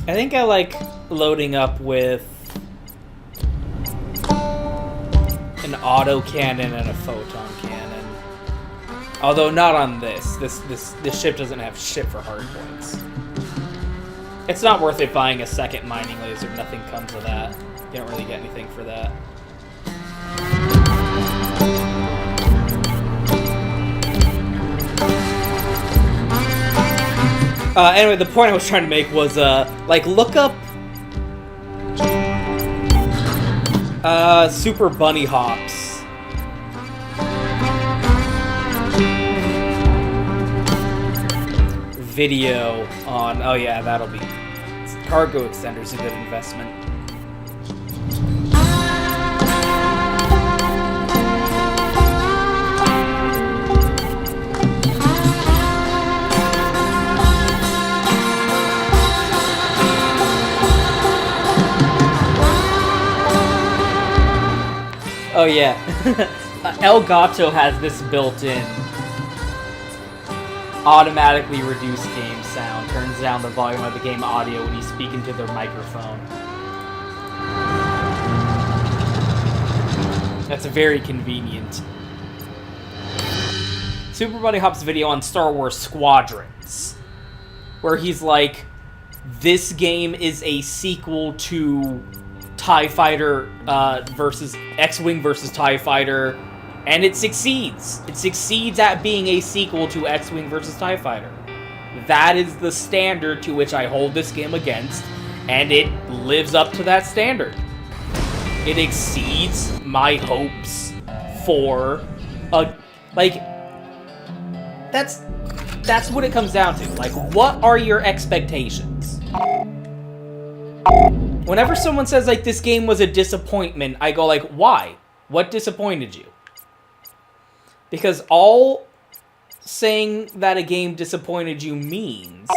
I think I like loading up with an autocannon and a photon cannon. Although not on this. This ship doesn't have shit for hardpoints. It's not worth it buying a second mining laser. Nothing comes of that. You don't really get anything for that. Anyway, the point I was trying to make was, like, look up Super Bunny Hops. Video on... Oh yeah, that'll be... Cargo extender's a good investment. Oh yeah, Elgato has this built in. Automatically reduce game sound. Turns down the volume of the game audio when you speak into their microphone. That's very convenient. Super Buddy Hop's video on Star Wars Squadrons, where he's like, this game is a sequel to TIE Fighter versus X-Wing versus TIE Fighter, and it succeeds. It succeeds at being a sequel to X-Wing versus TIE Fighter. That is the standard to which I hold this game against, and it lives up to that standard. It exceeds my hopes for a, like, that's what it comes down to. Like, what are your expectations? Whenever someone says, like, this game was a disappointment, I go, like, why? What disappointed you? Because all saying that a game disappointed you means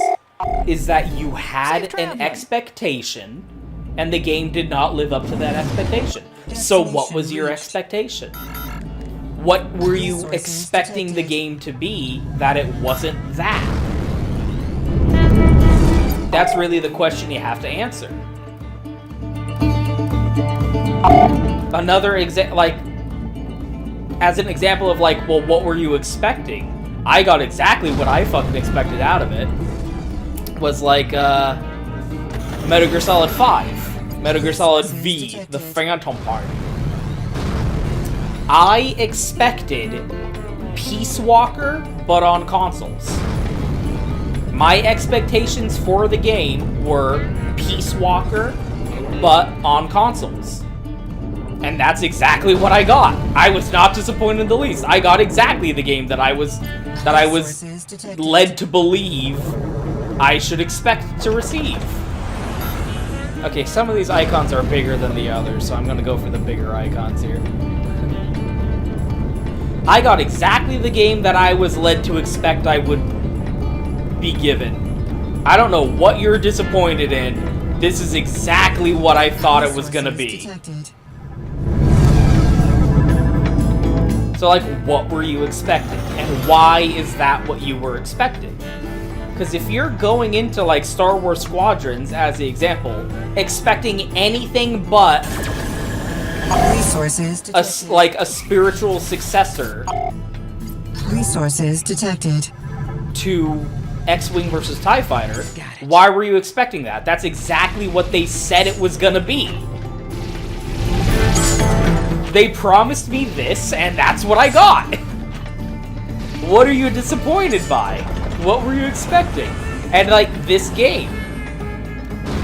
is that you had an expectation and the game did not live up to that expectation. So what was your expectation? What were you expecting the game to be that it wasn't that? That's really the question you have to answer. Another example, like, as an example of, like, well, what were you expecting? I got exactly what I fucking expected out of it. Was like, Metal Gear Solid 5. Metal Gear Solid V, the Phantom Party. I expected Peace Walker, but on consoles. My expectations for the game were Peace Walker, but on consoles. And that's exactly what I got. I was not disappointed in the least. I got exactly the game that I was led to believe I should expect to receive. Okay, some of these icons are bigger than the others, so I'm gonna go for the bigger icons here. I got exactly the game that I was led to expect I would be given. I don't know what you're disappointed in. This is exactly what I thought it was gonna be. So, like, what were you expecting? And why is that what you were expecting? Because if you're going into, like, Star Wars Squadrons, as the example, expecting anything but Resources like a spiritual successor Resources detected. to X-Wing versus TIE Fighter, why were you expecting that? That's exactly what they said it was gonna be. They promised me this, and that's what I got. What are you disappointed by? What were you expecting? And, like, this game,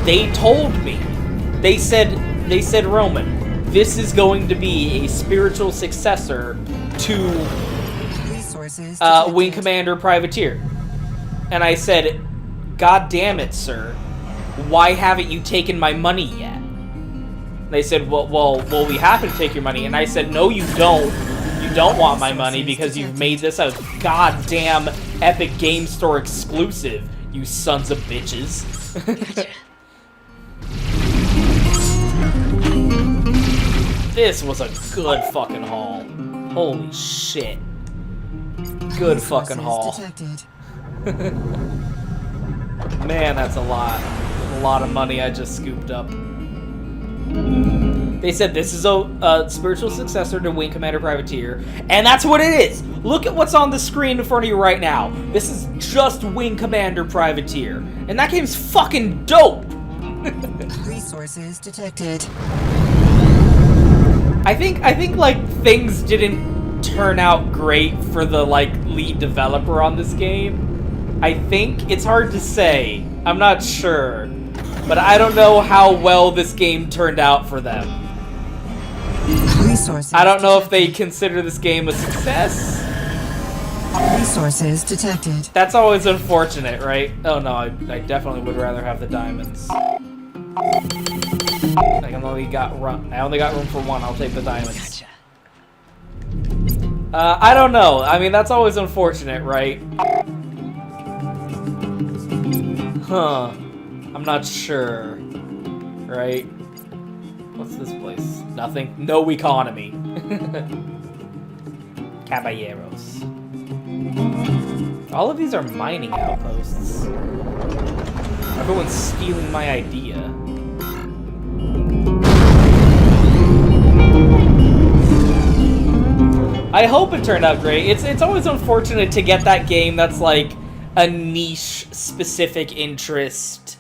they told me, they said, Roman, this is going to be a spiritual successor to Wing Commander Privateer. And I said, God damn it, sir. Why haven't you taken my money yet? They said, well, we happen to take your money. And I said, no, you don't. You don't want my money because you've made this a goddamn Epic Game Store exclusive, you sons of bitches. This was a good fucking haul. Holy shit. Good fucking haul. Man, that's a lot. A lot of money I just scooped up. They said this is a spiritual successor to Wing Commander Privateer, and that's what it is! Look at what's on the screen in front of you right now. This is just Wing Commander Privateer, and that game's fucking dope! Resources detected. I think like things didn't turn out great for the like lead developer on this game. I think it's hard to say. I'm not sure. But I don't know how well this game turned out for them. Resources I don't know if they consider this game a success. Resources detected. That's always unfortunate, right? Oh no, I definitely would rather have the diamonds. I only got room for one. I'll take the diamonds. I don't know. I mean, that's always unfortunate, right? Huh. I'm not sure. Right? What's this place? Nothing? No economy. Caballeros. All of these are mining outposts. Everyone's stealing my idea. I hope it turned out great. It's always unfortunate to get that game that's like a niche specific interest.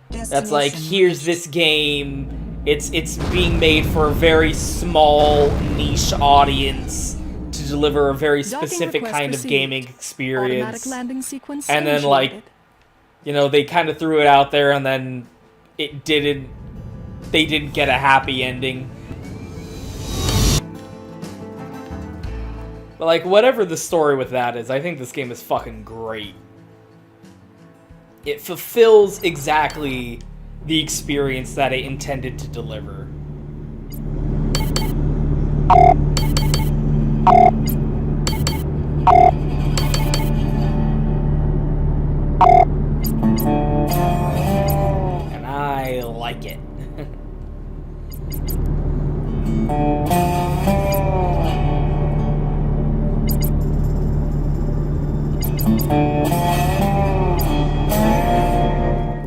That's like, here's this game. It's being made for a very small niche audience to deliver a very specific kind of gaming experience. Automatic landing sequence And then like, you know, they kind of threw it out there and then they didn't get a happy ending. But like, whatever the story with that is, I think this game is fucking great. It fulfills exactly the experience that it intended to deliver. And I like it.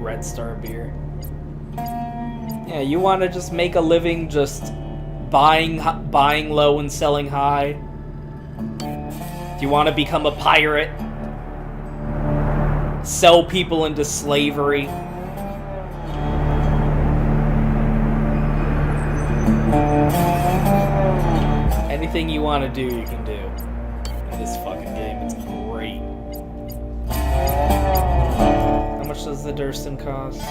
Red Star beer. Yeah, you want to just make a living just buying low and selling high? Do you want to become a pirate? Sell people into slavery? Anything you want to do, you can do. In this fucking game, it's great. How much does the Durston cost?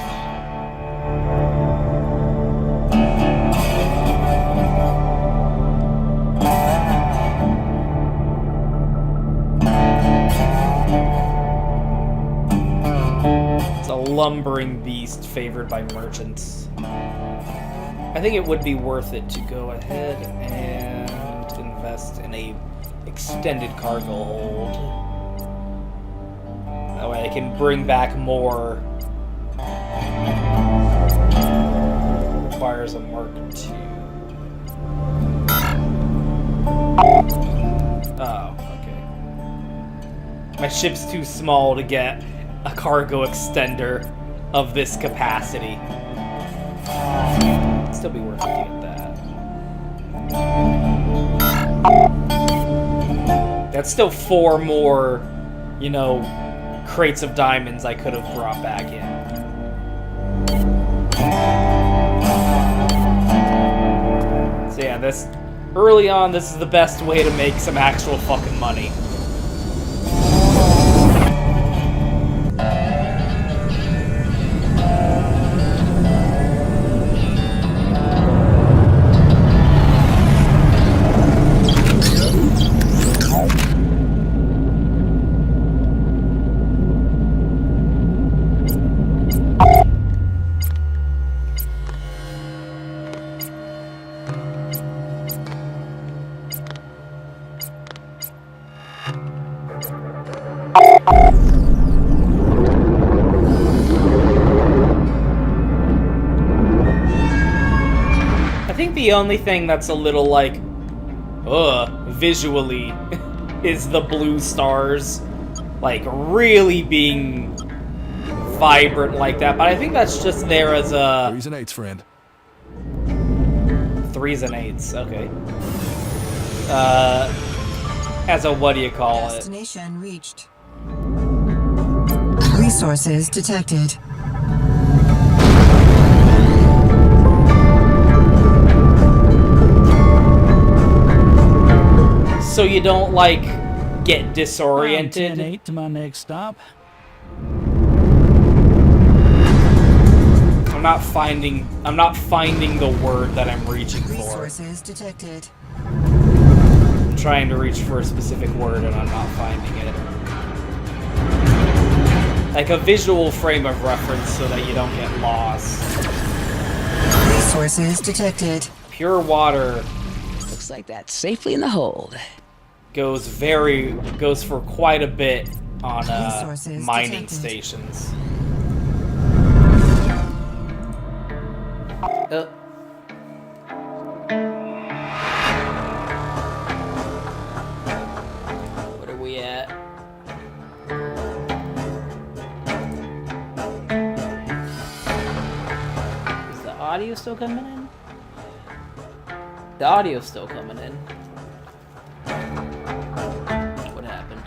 It's a lumbering beast favored by merchants. I think it would be worth it to go ahead and invest in a extended cargo hold. That way I can bring back more. Requires a Mark II. Oh, okay. My ship's too small to get a cargo extender of this capacity. It'd still be worth it to get that. That's still 4 more, you know, crates of diamonds I could have brought back in. So yeah, early on, this is the best way to make some actual fucking money. I think the only thing that's a little like, visually, is the blue stars, like, really being vibrant like that. But I think that's just there as a 3s and 8s, friend. 3s and 8s, okay. As a what do you call it? Destination reached. Resources detected. So you don't, like, get disoriented? 10-8 to my next stop. I'm not finding the word that I'm reaching for. Resources detected. I'm trying to reach for a specific word and I'm not finding it. Like a visual frame of reference so that you don't get lost. Resources detected. Pure water Looks like that's safely in the hold. goes for quite a bit on Resources mining detected. stations. What are we at? audio still coming in? The audio's still coming in. What happened?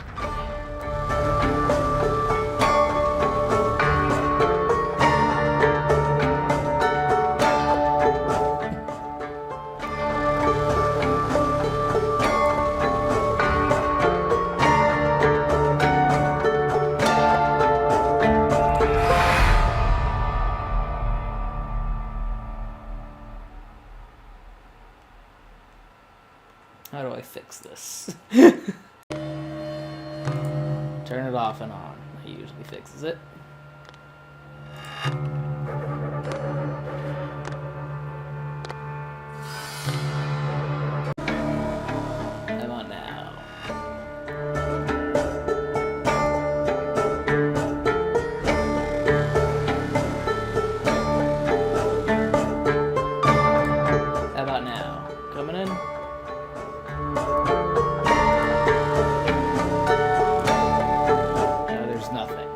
How do I fix this? Turn it off and on. That usually fixes it. Come on now. How about now? Coming in? No, there's nothing.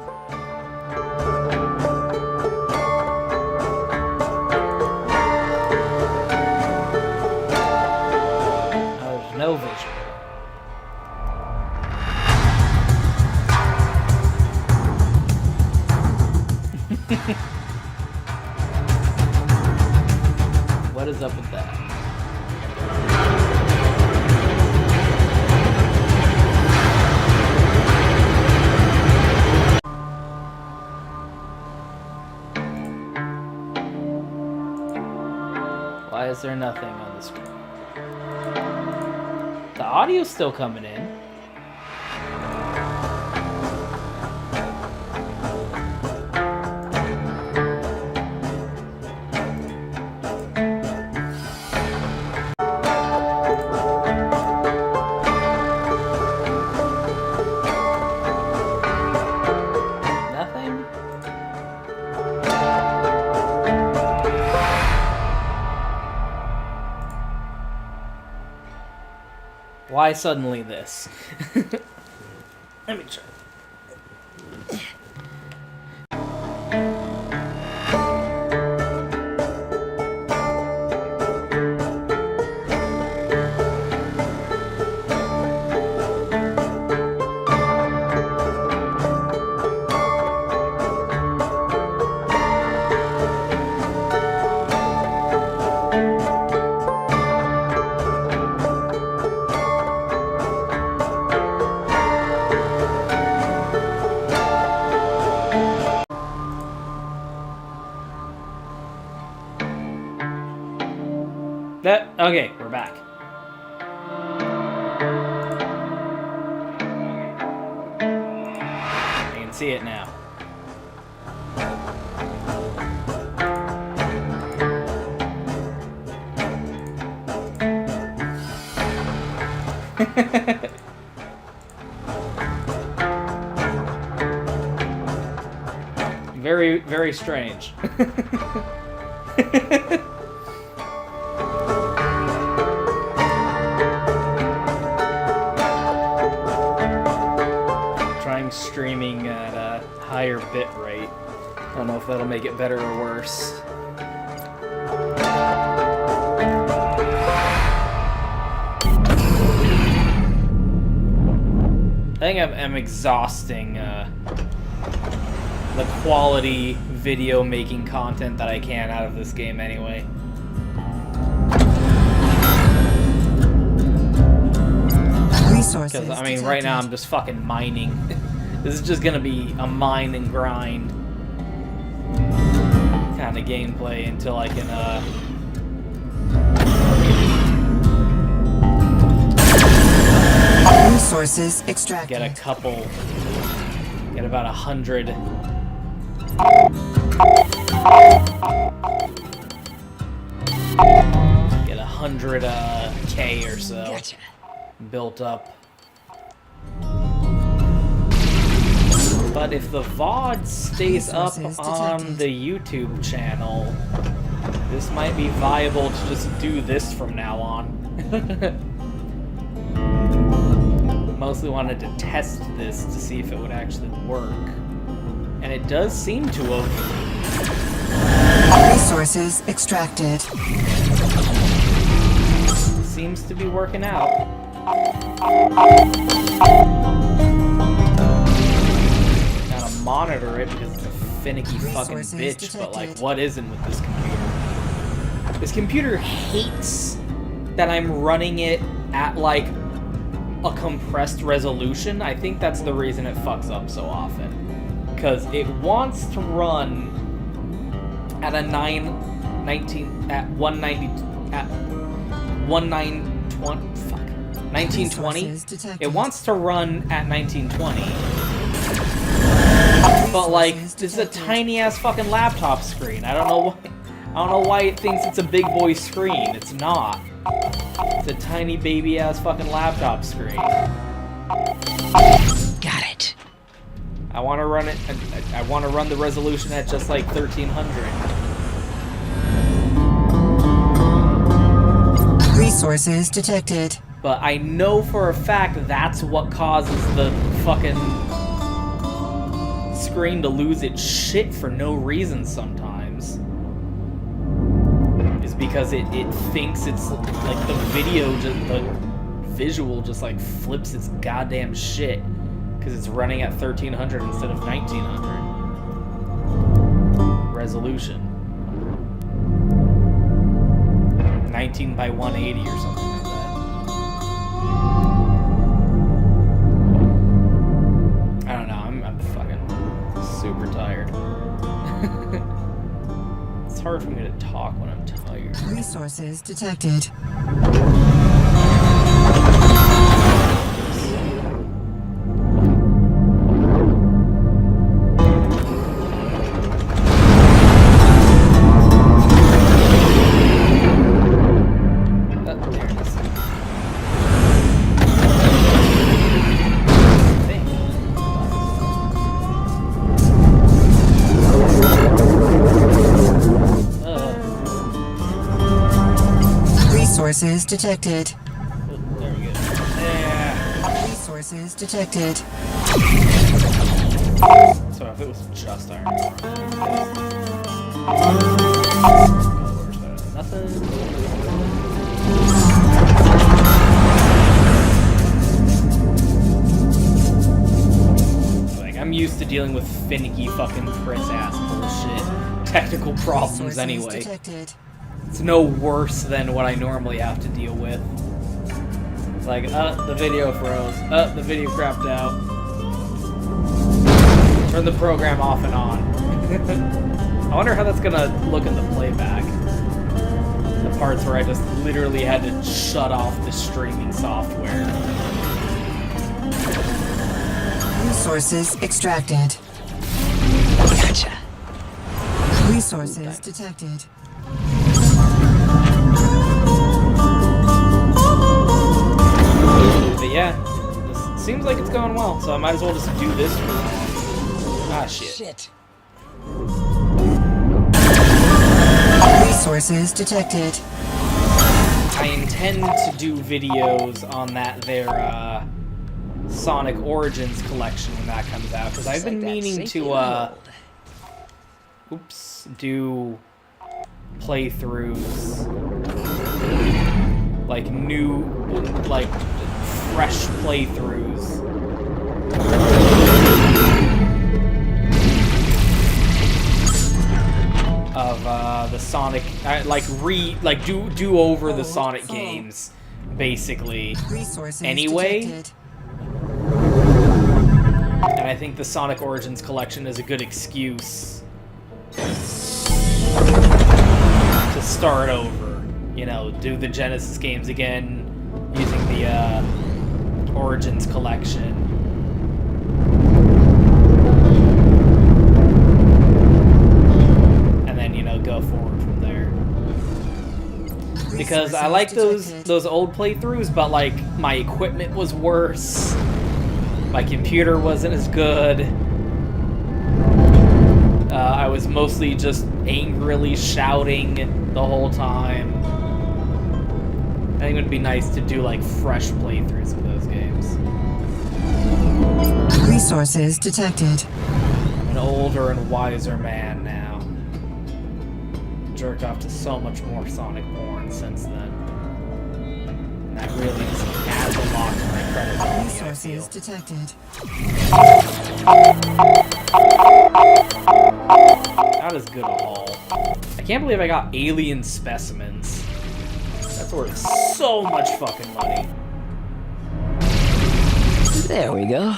Oh, there's no visual. What is up with that? Why is there nothing on the screen? The audio's still coming in. Nothing? Why suddenly this? Let me try. Okay, we're back. I can see it now. Very, very strange. Streaming at a higher bit rate. I don't know if that'll make it better or worse. I think I'm exhausting the quality video making content that I can out of this game anyway. Because, I mean, right now I'm just fucking mining. This is just gonna be a mine and grind kind of gameplay until I can, Resources extracted. get about 100. Get 100 K or so. Gotcha. Built up. But if the VOD stays up on the YouTube channel, this might be viable to just do this from now on. Mostly wanted to test this to see if it would actually work. And it does seem to have. Resources extracted. Seems to be working out. Gotta monitor it because it's a finicky fucking bitch, but like, what isn't with this computer? This computer hates that I'm running it at like a compressed resolution. I think that's the reason it fucks up so often. Because it wants to run at a 1920. It wants to run at 1920. But like, this is a tiny ass fucking laptop screen. I don't know why it thinks it's a big boy screen. It's not. It's a tiny baby ass fucking laptop screen. Got it. I want to run it. I want to run the resolution at just like 1300. Resources detected. But I know for a fact that's what causes the fucking screen to lose its shit for no reason sometimes. Is because it thinks it's like the visual just like flips its goddamn shit because it's running at 1300 instead of 1900 resolution. 19 by 180 or something like that. I don't know, I'm fucking super tired. It's hard for me to talk when I'm tired. Resources detected. Resources detected. There we go. Yeah. Resources detected. So if it was just iron. Nothing. Like, I'm used to dealing with finicky fucking Chris ass bullshit. Technical problems Resources anyway. detected. It's no worse than what I normally have to deal with. It's like, the video froze. The video crapped out. Turn the program off and on. I wonder how that's gonna look in the playback. The parts where I just literally had to shut off the streaming software. Resources extracted. Gotcha. Resources detected. But yeah, this seems like it's going well, so I might as well just do this for shit. Resources detected. I intend to do videos on their Sonic Origins collection when that comes out, because I've been meaning to do playthroughs, like fresh playthroughs of the Sonic, do over the Sonic games, basically. Resources anyway. detected. And I think the Sonic Origins collection is a good excuse to start over. You know, do the Genesis games again using the Origins collection. And then, you know, go forward from there. Because I like those old playthroughs, but like my equipment was worse. My computer wasn't as good. I was mostly just angrily shouting the whole time. I think it would be nice to do like fresh playthroughs of those games. Resources detected. I'm an older and wiser man now. jerked off to so much more Sonic porn since then. And that really just adds a lot to my credibility, I Resources feel. detected. Not as good a haul. I can't believe I got alien specimens. That's worth so much fucking money. There we go.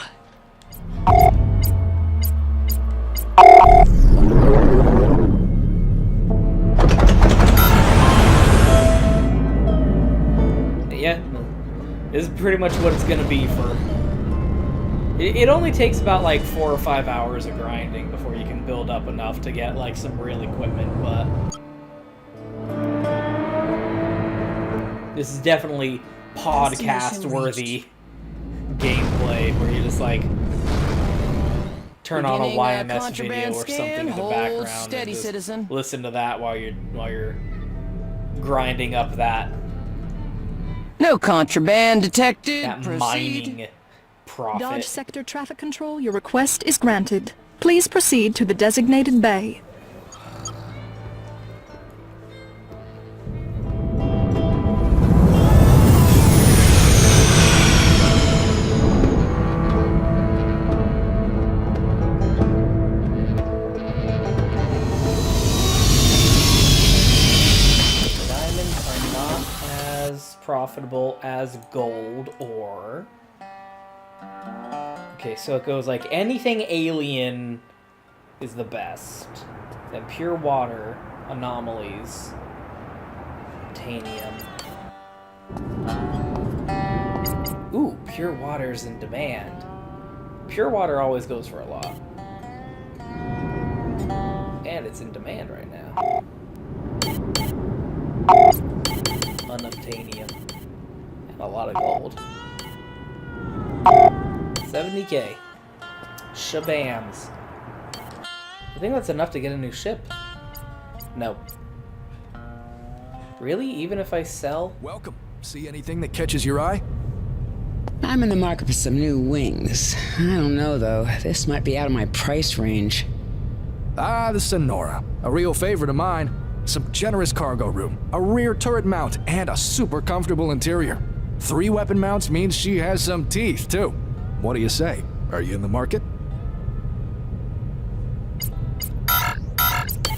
Yeah, this is pretty much what it's gonna be for. It only takes about like 4 or 5 hours of grinding before you can build up enough to get like some real equipment, but this is definitely podcast worthy gameplay where you just like turn on a YMS video or something in the background and just listen to that while you're grinding up that No contraband detected. mining profit. Dodge Sector Traffic Control, your request is granted. Please proceed to the designated bay. Diamonds are not as profitable as gold ore. Okay, so it goes like anything alien is the best. Then pure water, anomalies, titanium. Ooh, pure water's in demand. Pure water always goes for a lot. And it's in demand right now. Unobtainium. And a lot of gold. 70k. Shabams. I think that's enough to get a new ship. No. Really? Even if I sell? Welcome. See anything that catches your eye? I'm in the market for some new wings. I don't know, though. This might be out of my price range. Ah, the Sonora. A real favorite of mine. Some generous cargo room, a rear turret mount, and a super comfortable interior. 3 weapon mounts means she has some teeth, too. What do you say? Are you in the market?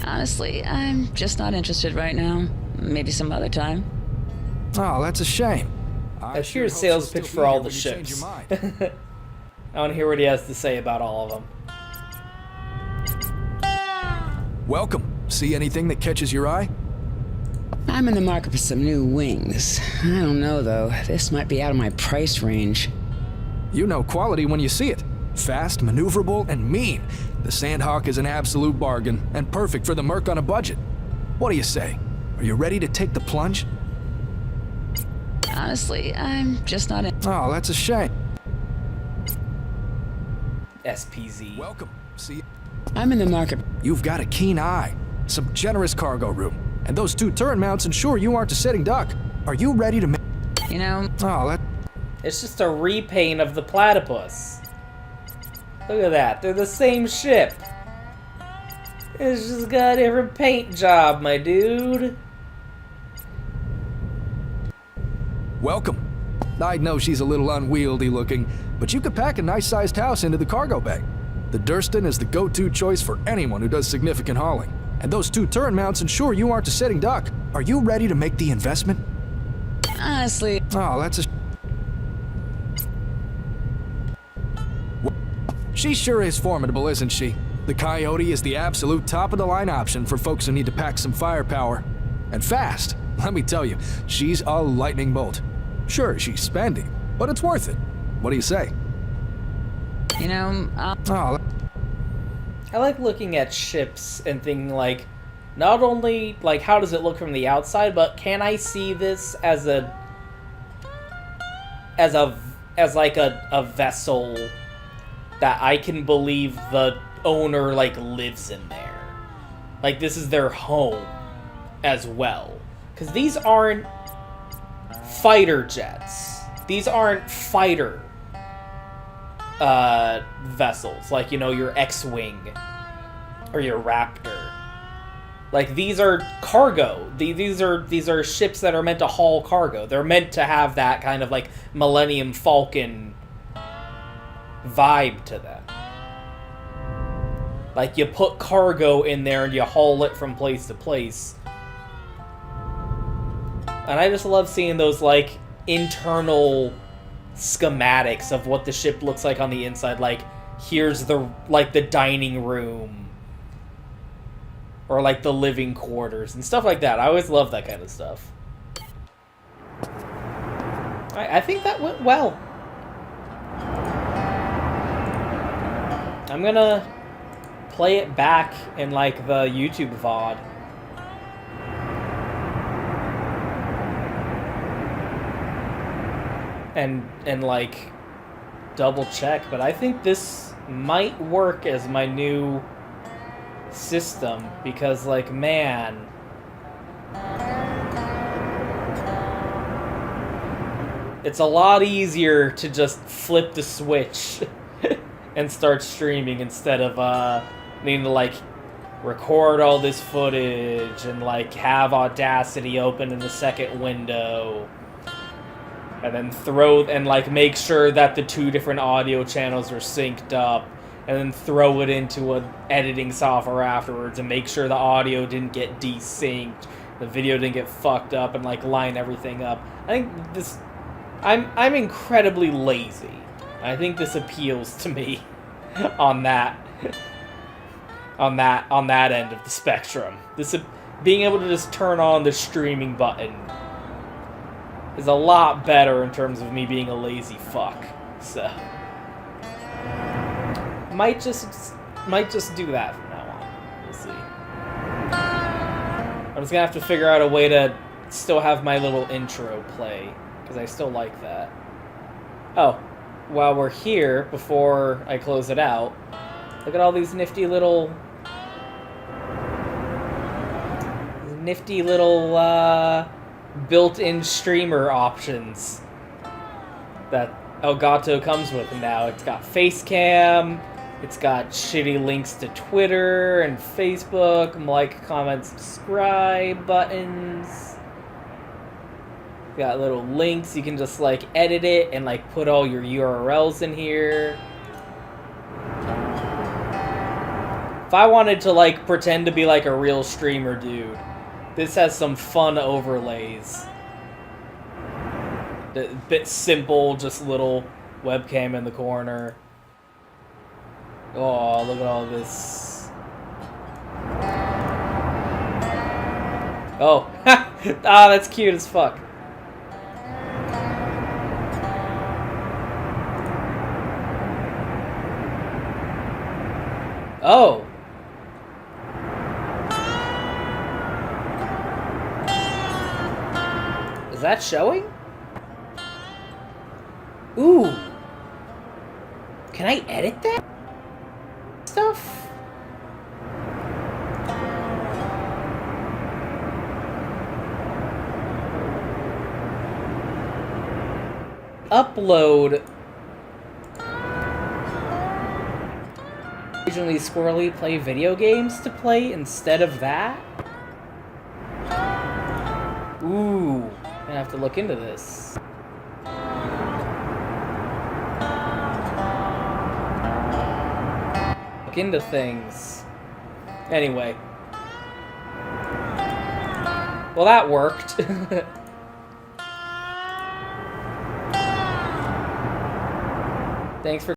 Honestly, I'm just not interested right now. Maybe some other time. Oh, that's a shame. Let's hear a sales pitch for all the ships. I want to hear what he has to say about all of them. Welcome. See anything that catches your eye? I'm in the market for some new wings. I don't know, though. This might be out of my price range. You know quality when you see it. Fast, maneuverable, and mean. The Sandhawk is an absolute bargain, and perfect for the Merc on a budget. What do you say? Are you ready to take the plunge? Honestly, I'm just not in. Oh, that's a shame. SPZ. Welcome. See, I'm in the market. you've got a keen eye, some generous cargo room, and those 2 turret mounts ensure you aren't a sitting duck. Are you ready to make... You know, Oh, that... It's just a repaint of the platypus. Look at that. They're the same ship. It's just got a different paint job, my dude. Welcome. I know she's a little unwieldy looking, but you could pack a nice-sized house into the cargo bay. The Durston is the go-to choice for anyone who does significant hauling. And those 2 turret mounts ensure you aren't a sitting duck. Are you ready to make the investment? honestly. Oh, that's a... She sure is formidable, isn't she? The Coyote is the absolute top-of-the-line option for folks who need to pack some firepower. And fast. Let me tell you, she's a lightning bolt. Sure, she's spendy, but it's worth it. What do you say? You know, Oh, I like looking at ships and thinking, like, not only, like, how does it look from the outside, but can I see this as a vessel that I can believe the owner, like, lives in there? Like, this is their home as well. Because these aren't fighter jets. These aren't fighter vessels. Like, you know, your X-Wing or your Raptor. Like, these are cargo. These are ships that are meant to haul cargo. They're meant to have that kind of, like, Millennium Falcon vibe to them. Like, you put cargo in there and you haul it from place to place. And I just love seeing those, like, internal schematics of what the ship looks like on the inside. Like, here's the, like, the dining room. Or, like, the living quarters and stuff like that. I always love that kind of stuff. I think that went well. I'm gonna play it back in, like, the YouTube VOD. And like, double check. But I think this might work as my new system, because, like, man, it's a lot easier to just flip the switch and start streaming instead of needing to, like, record all this footage and, like, have Audacity open in the second window and then like, make sure that the two different audio channels are synced up, and then throw it into an editing software afterwards and make sure the audio didn't get desynced, the video didn't get fucked up, and, like, line everything up. I think this... I'm incredibly lazy. I think this appeals to me on that on that end of the spectrum. This being able to just turn on the streaming button is a lot better in terms of me being a lazy fuck. So might just do that from now on. We'll see. I'm just gonna have to figure out a way to still have my little intro play, because I still like that. Oh, while we're here, before I close it out, look at all these nifty little built-in streamer options that Elgato comes with now. It's got face cam, it's got shitty links to Twitter and Facebook, like, comment, subscribe buttons. Got little links, you can just, like, edit it and, like, put all your URLs in here. If I wanted to, like, pretend to be, like, a real streamer dude, this has some fun overlays. A bit simple, just little webcam in the corner. Oh, look at all this. Oh, ah, that's cute as fuck. Oh. Is that showing? Ooh. Can I edit that stuff? Upload. Occasionally squirrely play video games to play instead of that? Ooh, I'm gonna have to look into this. Look into things. Anyway. Well, that worked. Thanks for